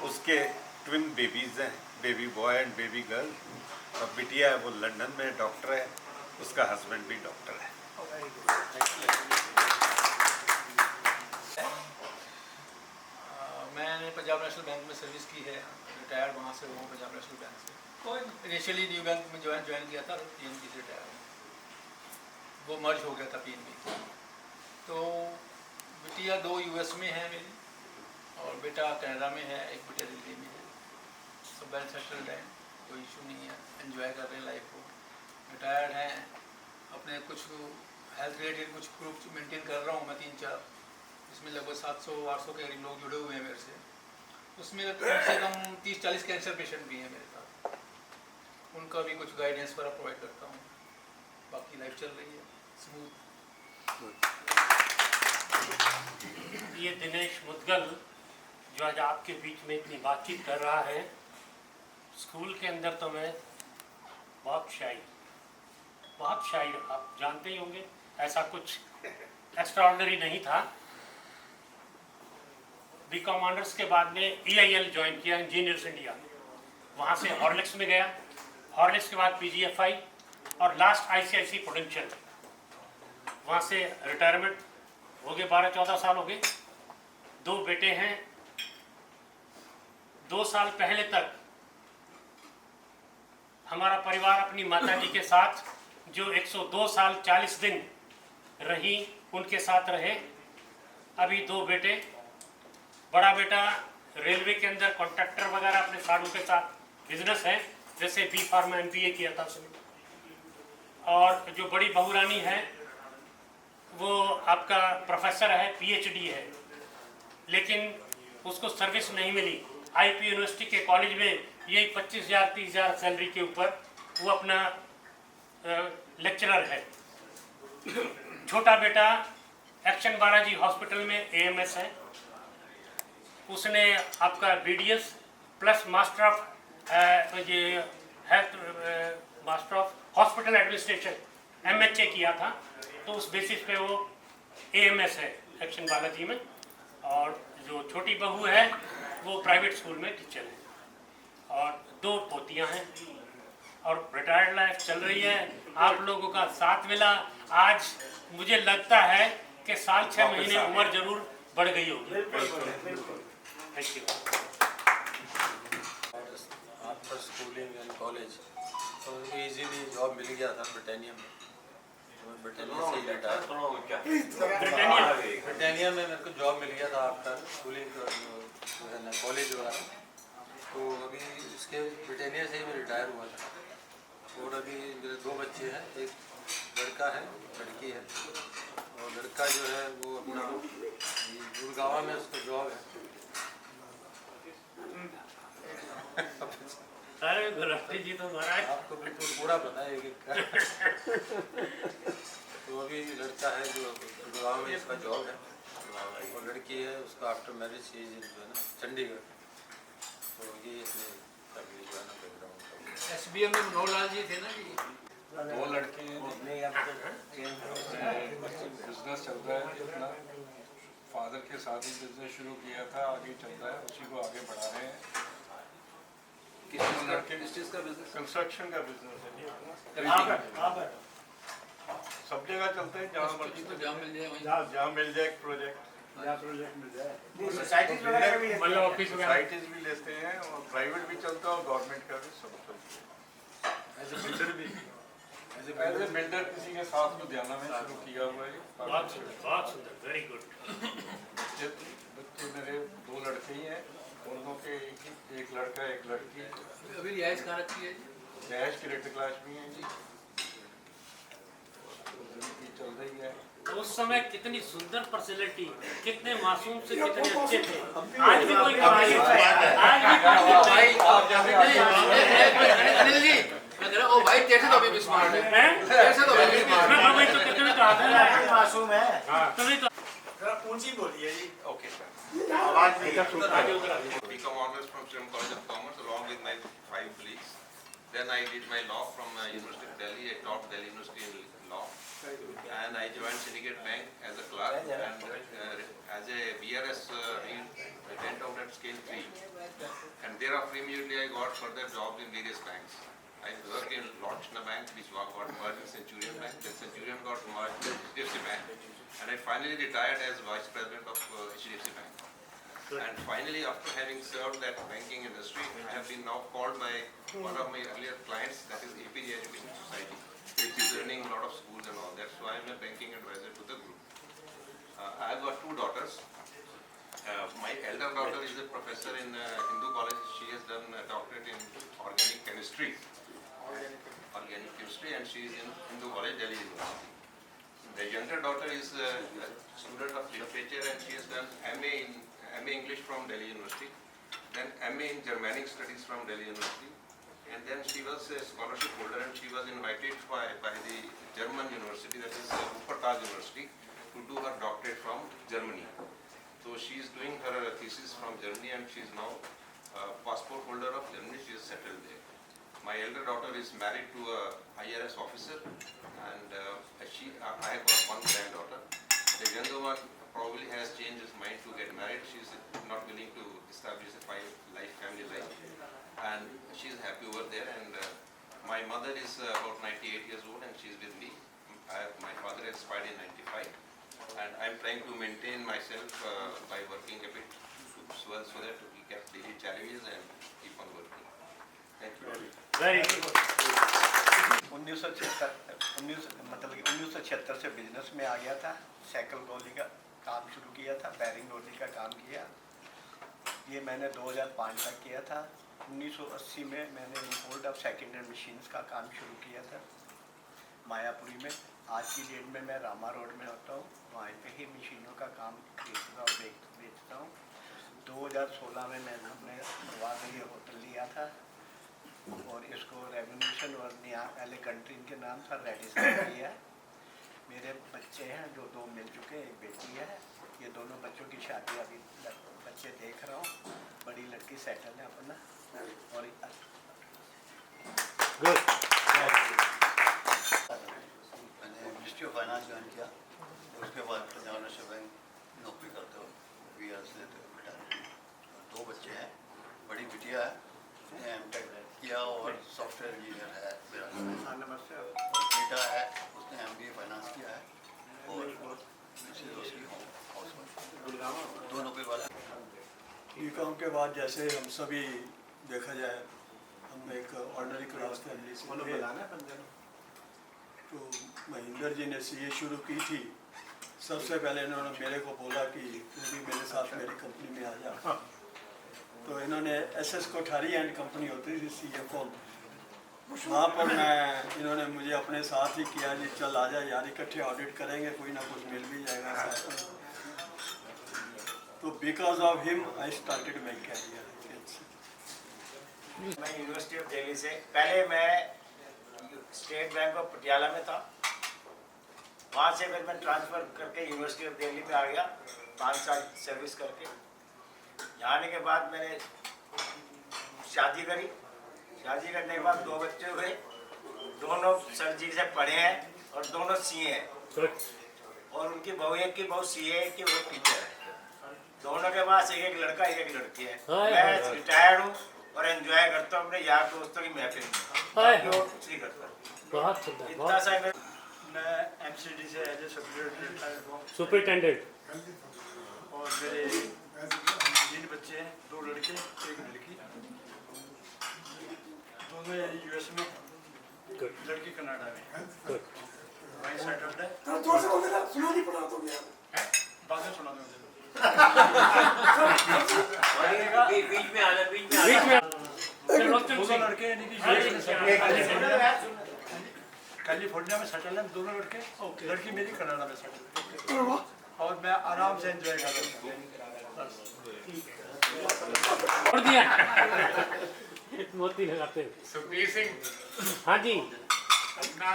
C: उसके ट्विन बेबीज़ हैं, baby boy and baby girl, और बिटिया है वो लंदन में डॉक्टर है, उसका हस्बैंड भी डॉक्टर है।
F: मैंने पंजाब नेशनल बैंक में सर्विस की है, रिटायर्ड वहाँ से हूँ पंजाब नेशनल बैंक से। इनिशियली न्यू बैंक में ज्वाइन किया था, PNB से रिटायर, वो मर्ज हो गया था PNB। तो बिटिया 2 US में है मेरी, और बेटा कनाडा में है, एक बेटा दिल्ली में है। सब वेल सेटल्ड है, कोई इशू नहीं है, एंजॉय कर रहे हैं लाइफ को। रिटायर्ड हैं, अपने कुछ हेल्थ रिलेटेड कुछ ग्रुप मेंटेन कर रहा हूँ मैं 3-4, इसमें लगभग 700-800 के करीब लोग जुड़े हुए हैं मेरे से। उसमें कम से कम 30-40 कैंसर पेशेंट भी हैं मेरे साथ, उनका भी कुछ गाइडेंस वगैरह प्रोवाइड करता हूँ। बाकी लाइफ चल रही है स्मूथ।
E: ये दिनेश मुदगल जो आज आपके बीच में इतनी बातचीत कर रहा है, स्कूल के अंदर तो मैं बहुत शाई, आप जानते ही होंगे, ऐसा कुछ एक्स्ट्राऑर्डिनरी नहीं था। BCom ऑनर्स के बाद में EIL ज्वाइन किया, इंजीनियर्स इंडिया, वहाँ से हॉर्लिक्स में गया, हॉर्लिक्स के बाद PGFI, और लास्ट ICICI प्रोडेंशियल, वहाँ से रिटायरमेंट हो गए, 12-14 साल हो गए। 2 बेटे हैं। 2 साल पहले तक हमारा परिवार अपनी माताजी के साथ जो 102 साल 40 दिन रही, उनके साथ रहे। अभी 2 बेटे, बड़ा बेटा रेलवे के अंदर कॉन्ट्रैक्टर वगैरह अपने साड़ू के साथ बिजनेस है, जैसे B Pharma MBA किया था उसने। और जो बड़ी बहू रानी है वो आपका प्रोफेसर है, PhD है, लेकिन उसको सर्विस नहीं मिली। IP यूनिवर्सिटी के कॉलेज में यही 25,000-30,000 सैलरी के ऊपर वो अपना लेक्चरर है। छोटा बेटा एक्शन बालाजी हॉस्पिटल में AMS है, उसने आपका BDS plus master of hospital administration MHA किया था, तो उस बेसिस पे वो AMS है एक्शन बालाजी में। और जो छोटी बहू है वो प्राइवेट स्कूल में टीचर है, और 2 पोतियां हैं, और रिटायर्ड लाइफ चल रही है। आप लोगों का साथ मिला, आज मुझे लगता है कि 6 महीने उम्र जरूर बढ़ गई होगी। Thank you.
B: After schooling and college, तो इजीली जॉब मिल गया था ब्रिटानिया में, तो ब्रिटानिया से ही रिटायर। ब्रिटानिया में मेरे को जॉब मिल गया था आफ्टर स्कूलिंग जो है ना कॉलेज वगैरह, तो अभी इसके ब्रिटानिया से ही मैं रिटायर हुआ था। और अभी मेरे 2 बच्चे हैं, एक लड़का है लड़की है, और लड़का जो है वो अपना गुड़गांव में उसका जॉब है।
E: अरे गुलाटी जी तो महाराज
B: आपको बिल्कुल पूरा पता है कि तो अभी लड़का है जो गुड़गांव में इसका जॉब है, और लड़की है उसका आफ्टर मैरिज चीज जो है ना चंडीगढ़। तो ये इसमें फैमिली जो है ना बैकग्राउंड।
F: SBM में मनोहर जी थे ना जी।
M: 2 लड़के बिजनेस चल रहा है अपना, फादर के साथ ही बिजनेस शुरू किया था, आगे चल रहा है, उसी को आगे बढ़ा रहे हैं।
B: किस चीज़ का बिजनेस?
I: कंस्ट्रक्शन का बिजनेस है, सब जगह चलते हैं, जहाँ मर्जी
F: तो जहाँ मिल जाए
I: जहाँ मिल जाए प्रोजेक्ट
D: सोसाइटीज वगैरह भी
E: मतलब ऑफिस वगैरह
I: सोसाइटीज भी लेते हैं, और प्राइवेट भी चलता है और गवर्नमेंट का भी सब चलता है।
B: एज ए बिल्डर भी
M: एज ए बिल्डर किसी के साथ लुधियाना में शुरू किया हुआ है।
E: बहुत सुंदर, वेरी गुड।
M: बच्चे मेरे 2 लड़के ही हैं, दोनों के एक लड़का एक लड़की।
F: अभी रिहाइश कहाँ रखी है जी?
M: डैश की रेड क्लास में है जी, जिंदगी चल रही है।
E: उस समय कितनी सुंदर पर्सनैलिटी, कितने मासूम से कितने अच्छे थे। आज भी कोई आज भी
F: अनिल जी मैं कह रहा हूँ, ओ भाई तेरे से तो अभी भी स्मार्ट है, तेरे से तो अभी भी स्मार्ट है।
E: मैं तो कितने कहा था
D: मासूम है।
E: तभी तो
K: ऊंची बोलिए जी।
D: ओके सर, आवाज नहीं
K: Become honors from Sri Ram College of Commerce along with my 5 colleagues. Then I did my law from University of Delhi. I taught Delhi University in law, and I joined Syndicate Bank as a clerk, and as a BRS I went out at scale 3, and thereafter immediately I got further jobs in various banks. I worked in Lochna Bank, which got merged with Centurion Bank. Then Centurion got merged with HDFC Bank, and I finally retired as Vice President of HDFC Bank. And finally, after having served that banking industry, I have been now called by one of my earlier clients, that is APJ Education Society, which is running a lot of schools and all that. So I am a banking advisor to the group. I have got 2 daughters. My elder daughter is a professor in Hindu College. She has done a doctorate in organic chemistry, and she is in Hindu College, Delhi University. The younger daughter is a student of literature, and she has done MA English from Delhi University, then MA in Germanic Studies from Delhi University, and then she was a scholarship holder, and she was invited by the German university, that is Wuppertal University, to do her doctorate from Germany. So she is doing her thesis from Germany, and she is now passport holder of Germany. She is settled there. My elder daughter is married to a IRS officer, and I have got 1 granddaughter. The younger one probably has changed his mind to get married. She is not willing to establish a family life, and she is happy over there. And my mother is about 98 years old, and she is with me. My father expired in 95, and I am trying to maintain myself by working a bit so that we get daily challenges and keep on working. Thank you.
E: Very good.
G: 1976 से business में आ गया था। Cycle गोली का काम शुरू किया था, बैरिंग रोली का काम किया। ये मैंने 2005 तक किया था। 1980 में मैंने import of second hand machines का काम शुरू किया था मायापुरी में। आज की डेट में मैं रामा रोड में होता हूँ, वहाँ पे ही मशीनों का काम खरीदता और बेचता हूँ। 2016 में मैंने अपने परिवार में ये होटल लिया था, और इसको रेवोल्यूशन और नया पहले कंट्री के नाम था रेडिसन किया। मेरे बच्चे हैं जो 2 मिल चुके हैं, एक बेटी है। ये दोनों बच्चों की शादी अभी बच्चे देख रहा हूँ। बड़ी लड़की सेटल है अपना, और
N: मैंने मिनिस्ट्री ऑफ फाइनेंस ज्वाइन किया, उसके बाद पंजाब नेशनल बैंक नौकरी करते हुए BRS लेते हुए रिटायरमेंट। 2 बच्चे हैं, बड़ी बिटिया है, उसने M.Tech किया और सॉफ्टवेयर इंजीनियर है मेरा।
G: नमस्ते।
N: और बेटा है, उसने MBA फाइनेंस किया है, और उसकी दोनों के बाद
I: बीकॉम के बाद जैसे हम सभी देखा जाए हम एक ऑर्डनरी क्लास फैमिली से थे। तो महेंद्र जी ने सीए शुरू की थी। सबसे पहले इन्होंने मेरे को बोला कि तू भी मेरे साथ मेरी कंपनी में आ जा। तो इन्होंने एसएस कोठारी एंड कंपनी होती थी सीए फॉर्म, वहाँ पर इन्होंने मुझे अपने साथ ही किया जी चल आ जा यार, इकट्ठे ऑडिट करेंगे, कोई ना कुछ मिल भी जाएगा साथ में। तो because of him I started my career.
D: मैं यूनिवर्सिटी ऑफ दिल्ली से, पहले मैं स्टेट बैंक ऑफ पटियाला में था, वहाँ से फिर मैं ट्रांसफ़र करके यूनिवर्सिटी ऑफ दिल्ली में आ गया 5 साल सर्विस करके। यहाँ आने के बाद मैंने शादी करी। शादी करने के बाद 2 बच्चे हुए, दोनों सर जी से पढ़े हैं और दोनों सीए हैं। और उनकी बहू, एक की बहू सीए है कि वो टीचर है। दोनों के पास एक लड़का एक लड़की है। मैं रिटायर्ड हूँ और एंजॉय करता हूँ अपने यार दोस्तों की महफिल में, कुछ नहीं करता। इतना सा
I: मैं एमसीडी से एज ए
E: सुपरिटेंडेंट।
I: और मेरे 3 बच्चे हैं, 2 लड़के 1 लड़की, दोनों यूएस में, लड़की कनाडा में। वहीं सेटल्ड है।
H: जोर से बोल देना, सुना नहीं पड़ा तो क्या?
I: बाद में सुना दूँगा।
L: बीच में आना, बीच में आना।
I: दोनों लड़के यानी कि कैलिफोर्निया में सेटल है, दोनों लड़के। लड़की मेरी कनाडा में सेटल है और मैं आराम से एंजॉय कर रहा हूँ।
E: मोती लगाते हैं।
O: सुखबीर सिंह,
E: हाँ जी,
O: अपना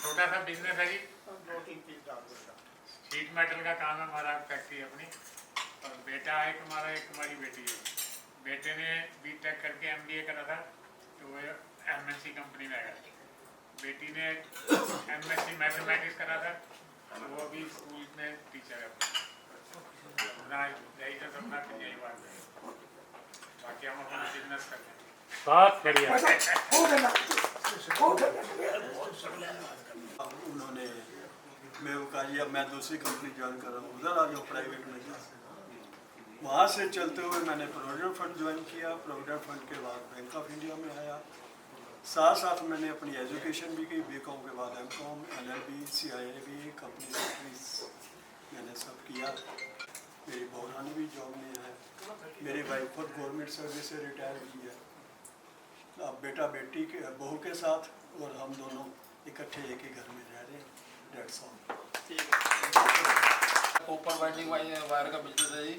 O: छोटा सा बिजनेस है जी, शीट मेटल का काम है हमारा, फैक्ट्री अपनी। और बेटा है हमारा, एक हमारी बेटी है। बेटे ने बीटेक करके एमबीए करा था, तो वो एमएनसी कंपनी में गया। बेटी ने एमएससी मैथमेटिक्स करा था, वो भी स्कूल में टीचर है। अपना यही सब अपना यही बात है। बाकी हम अपना बिजनेस करते हैं।
E: बहुत बढ़िया।
I: उन्होंने मैं वो कहा मैं दूसरी कंपनी ज्वाइन कर रहा हूँ, उधर आ जाओ प्राइवेट में। वहाँ से चलते हुए मैंने प्रोविडेंट फंड ज्वाइन किया। प्रोविडेंट फंड के बाद बैंक ऑफ इंडिया में आया। साथ साथ मैंने अपनी एजुकेशन भी की, बीकॉम के बाद MCom, LLB, CIA, company secretaries मैंने सब किया। मेरी बहुरानी भी जॉब में है। मेरी वाइफ खुद गवर्नमेंट सर्विस से रिटायर हुई है। अब बेटा बेटी के बहू के साथ और हम दोनों इकट्ठे एक ही घर में रह रहे हैं। That's all.
F: ऊपर वाइंडिंग वायर का बिजनेस है जी।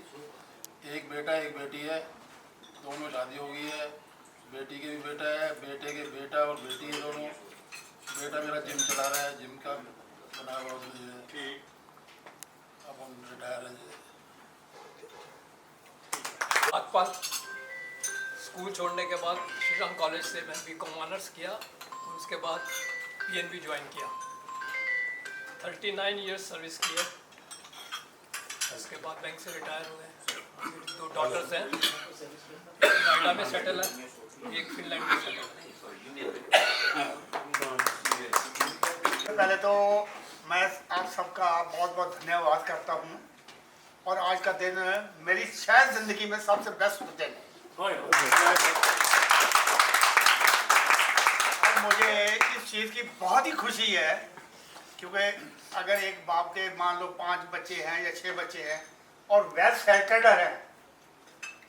F: एक बेटा एक बेटी है, दोनों शादी हो गई है। बेटी के भी बेटा है, बेटे के बेटा और बेटी है दोनों। बेटा मेरा जिम चला रहा है, जिम का बना हुआ है। अब हम रिटायर हैं।
P: बागपाल स्कूल छोड़ने के बाद श्री राम कॉलेज से मैं बीकॉम ऑनर्स किया और उसके बाद पीएनबी ज्वाइन किया। 39 इयर्स सर्विस की है। उसके बाद बैंक से रिटायर हुए। 2 डॉटर्स हैं, नोएडा में सेटल है, एक फिनलैंड में सेटल है।
Q: पहले तो मैं आप सबका बहुत बहुत धन्यवाद करता हूँ। और आज का दिन मेरी शायद ज़िंदगी में सबसे बेस्ट दिन है। और मुझे इस चीज़ की बहुत ही खुशी है, क्योंकि अगर एक बाप के मान लो 5 बच्चे हैं या 6 बच्चे हैं और वेल सेटल्ड है,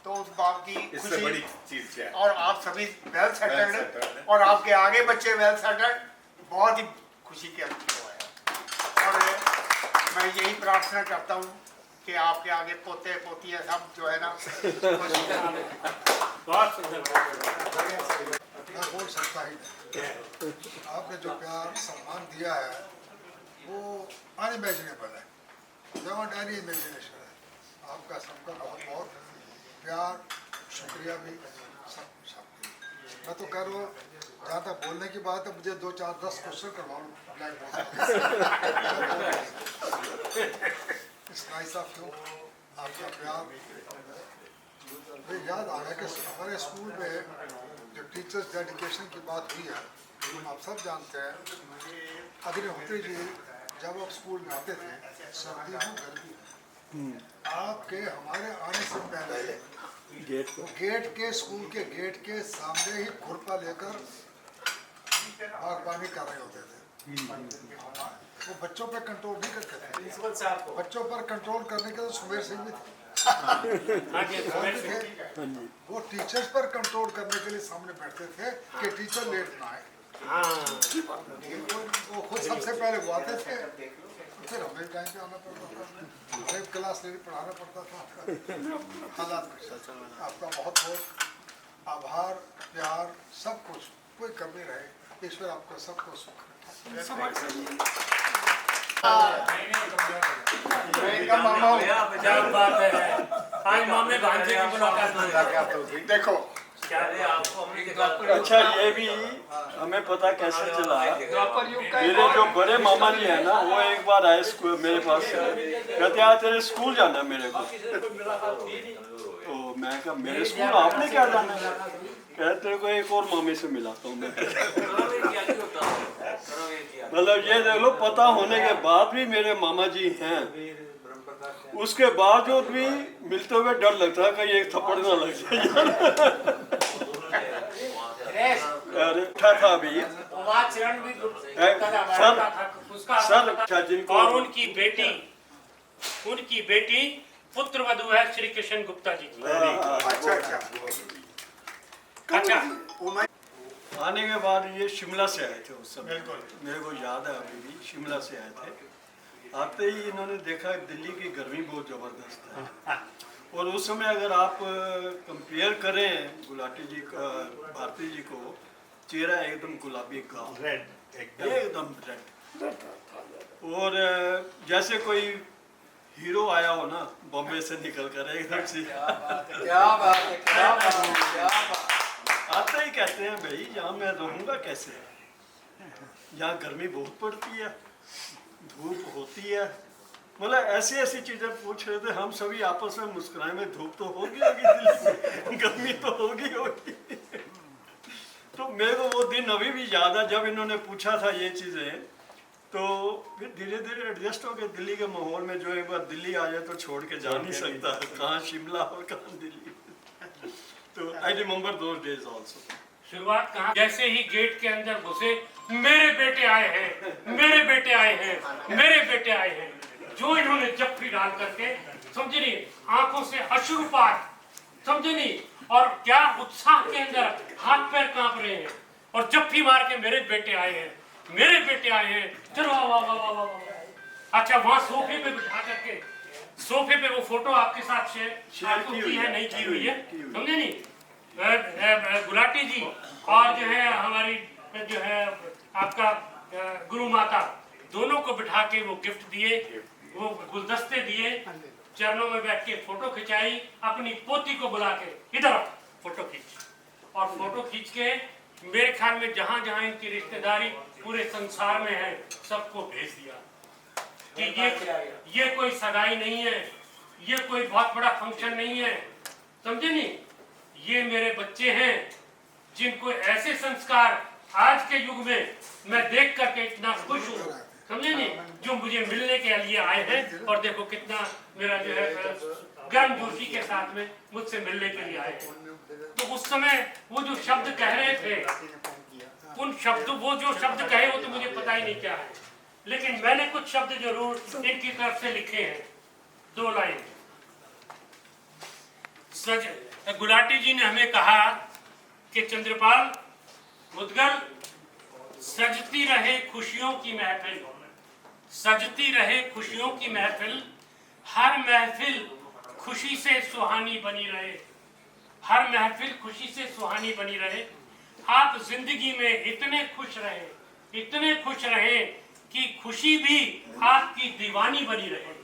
Q: तो उस बाप की खुशी
K: बड़ी चीज है।
Q: और आप सभी वेल सेटल्ड और आपके आगे बच्चे वेल सेटल्ड, बहुत ही खुशी की अनुभव है। और मैं यही प्रार्थना करता हूँ कि आपके आगे पोते पोतियाँ सब जो है ना
E: बहुत सुंदर।
J: मैं बोल सकता ही नहीं। आपने जो प्यार सम्मान दिया है वो अनइमेजिनेबल है, बियॉन्ड एनी इमेजिनेशन है। आपका सबका बहुत बहुत प्यार, शुक्रिया भी सब। मैं तो कह रहा हूँ, जहाँ तक बोलने की बात है, मुझे 2 4 10 क्वेश्चन करवाओ ब्लैक बोर्ड। इस नाइस ऑफ यू, आपका प्यार। मुझे याद आ रहा है कि हमारे स्कूल में जो टीचर्स डेडिकेशन की बात हुई है, आप सब जानते हैं अग्निहोत्री जी जब आप स्कूल में आते थे, सर्दी हो गर्मी हो, आपके हमारे आने से पहले गेट के स्कूल के गेट के सामने ही खुरपा लेकर बागबानी कर रहे होते थे। वो बच्चों पे कंट्रोल नहीं करते थे। बच्चों पर कंट्रोल करने के लिए सुमेर सिंह भी थे। वो टीचर्स पर कंट्रोल करने के लिए सामने बैठते थे कि टीचर लेट ना आए। वो खुद सबसे पहले वो आते थे, फिर हमें टाइम पे आना पड़ता था, हमें क्लास लेकर पढ़ाना पड़ता था। हालात आपका बहुत बहुत आभार, प्यार, सब कुछ, कोई कमी रहे, ईश्वर आपको सबको सुख
I: देखो अच्छा, ये भी हमें पता कैसे चला। मेरे जो बड़े मामा जी है ना, वो एक बार आए स्कूल मेरे पास, कहते हैं तेरे स्कूल जाना है मेरे को। तो मैं कहा मेरे स्कूल आपने क्या जाना है? कहते को एक और मामे से मिलाता हूँ मैं। मतलब ये देख लो, पता होने के बाद भी मेरे मामा जी हैं, उसके बावजूद भी मिलते हुए डर लगता है कहीं एक थप्पड़ ना लग जाए। अरे था भी सर जिनको
E: और उनकी बेटी पुत्र वधू है श्री कृष्ण गुप्ता जी की। अच्छा
I: आने के बाद ये शिमला से आए थे उस समय, मेरे को याद है अभी भी, शिमला से आए थे। आते ही इन्होंने देखा दिल्ली की गर्मी बहुत ज़बरदस्त है, और उस समय अगर आप कंपेयर करें गुलाटी जी का भारती जी को, चेहरा एकदम गुलाबी का एकदम रेड, और जैसे कोई हीरो आया हो ना बॉम्बे से निकल कर एकदम से।
F: क्या बात है, क्या बात है, क्या बात।
I: आते ही कहते हैं भाई यहाँ मैं रहूँगा कैसे, यहाँ गर्मी बहुत पड़ती है, धूप होती है, मतलब ऐसी ऐसी चीज़ें पूछ रहे थे। हम सभी आपस में मुस्कुराए में, धूप तो होगी दिल्ली, गर्मी तो होगी। तो मेरे को वो दिन अभी भी याद है जब इन्होंने पूछा था ये चीज़ें, तो फिर धीरे धीरे एडजस्ट हो गए दिल्ली के माहौल में। जो एक बार दिल्ली आ जाए तो छोड़ के जा नहीं सकता, कहाँ शिमला और कहाँ दिल्ली। तो I remember those days also.
E: शुरुआत कहाँ, जैसे ही गेट के अंदर घुसे, मेरे बेटे आए हैं, मेरे बेटे आए हैं, मेरे बेटे आए हैं, जो इन्होंने जफ्फी डाल करके, समझे नहीं, आंखों से अश्रुपात, समझे नहीं, और क्या उत्साह के अंदर हाथ पैर कांप रहे हैं, और जफ्फी मार के मेरे बेटे आए हैं, मेरे बेटे आए हैं, चलो वाह वाह वाह वाह वाह। अच्छा, वहां सोफे पे बिठा करके, सोफे पे वो फोटो आपके साथ शेयर की है, नहीं की हुई है, समझे नहीं, गुलाटी जी और जो है हमारी जो है आपका गुरु माता, दोनों को बिठा के वो गिफ्ट दिए, वो गुलदस्ते दिए, चरणों में बैठ के फोटो खिंचाई, अपनी पोती को बुला के इधर फोटो खींच, और फोटो खींच के मेरे ख्याल में जहां जहां इनकी रिश्तेदारी पूरे संसार में है, सबको भेज दिया कि ये कोई सगाई नहीं है, ये कोई बहुत बड़ा फंक्शन नहीं है, समझे नहीं, ये मेरे बच्चे हैं जिनको ऐसे संस्कार आज के युग में मैं देख करके इतना खुश हूँ, समझे नहीं, जो मुझे मिलने के लिए आए हैं, और देखो कितना मेरा जो है गर्मजोशी के साथ में मुझसे मिलने के लिए आए हैं। तो उस समय वो जो शब्द कह रहे थे, वो जो शब्द कहे वो तो मुझे पता ही नहीं क्या है, लेकिन मैंने कुछ शब्द जरूर इनकी तरफ से लिखे हैं, 2 लाइन। गुलाटी जी ने हमें कहा कि चंद्रपाल मुदगल, सजती रहे खुशियों की महफिल, सजती रहे खुशियों की महफिल, हर महफिल खुशी से सुहानी बनी रहे, हर महफिल खुशी से सुहानी बनी रहे। आप जिंदगी में इतने खुश रहे, इतने खुश रहे कि खुशी भी आपकी दीवानी बनी रहे।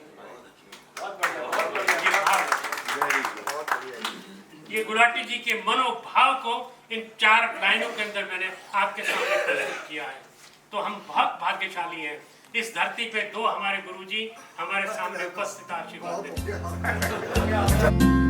E: ये गुलाटी जी के मनोभाव को इन 4 लाइनों के अंदर मैंने आपके सामने प्रस्तुत किया है। तो हम बहुत भाग्यशाली हैं, इस धरती पे 2 हमारे गुरुजी हमारे सामने उपस्थित आशीर्वाद देते हैं।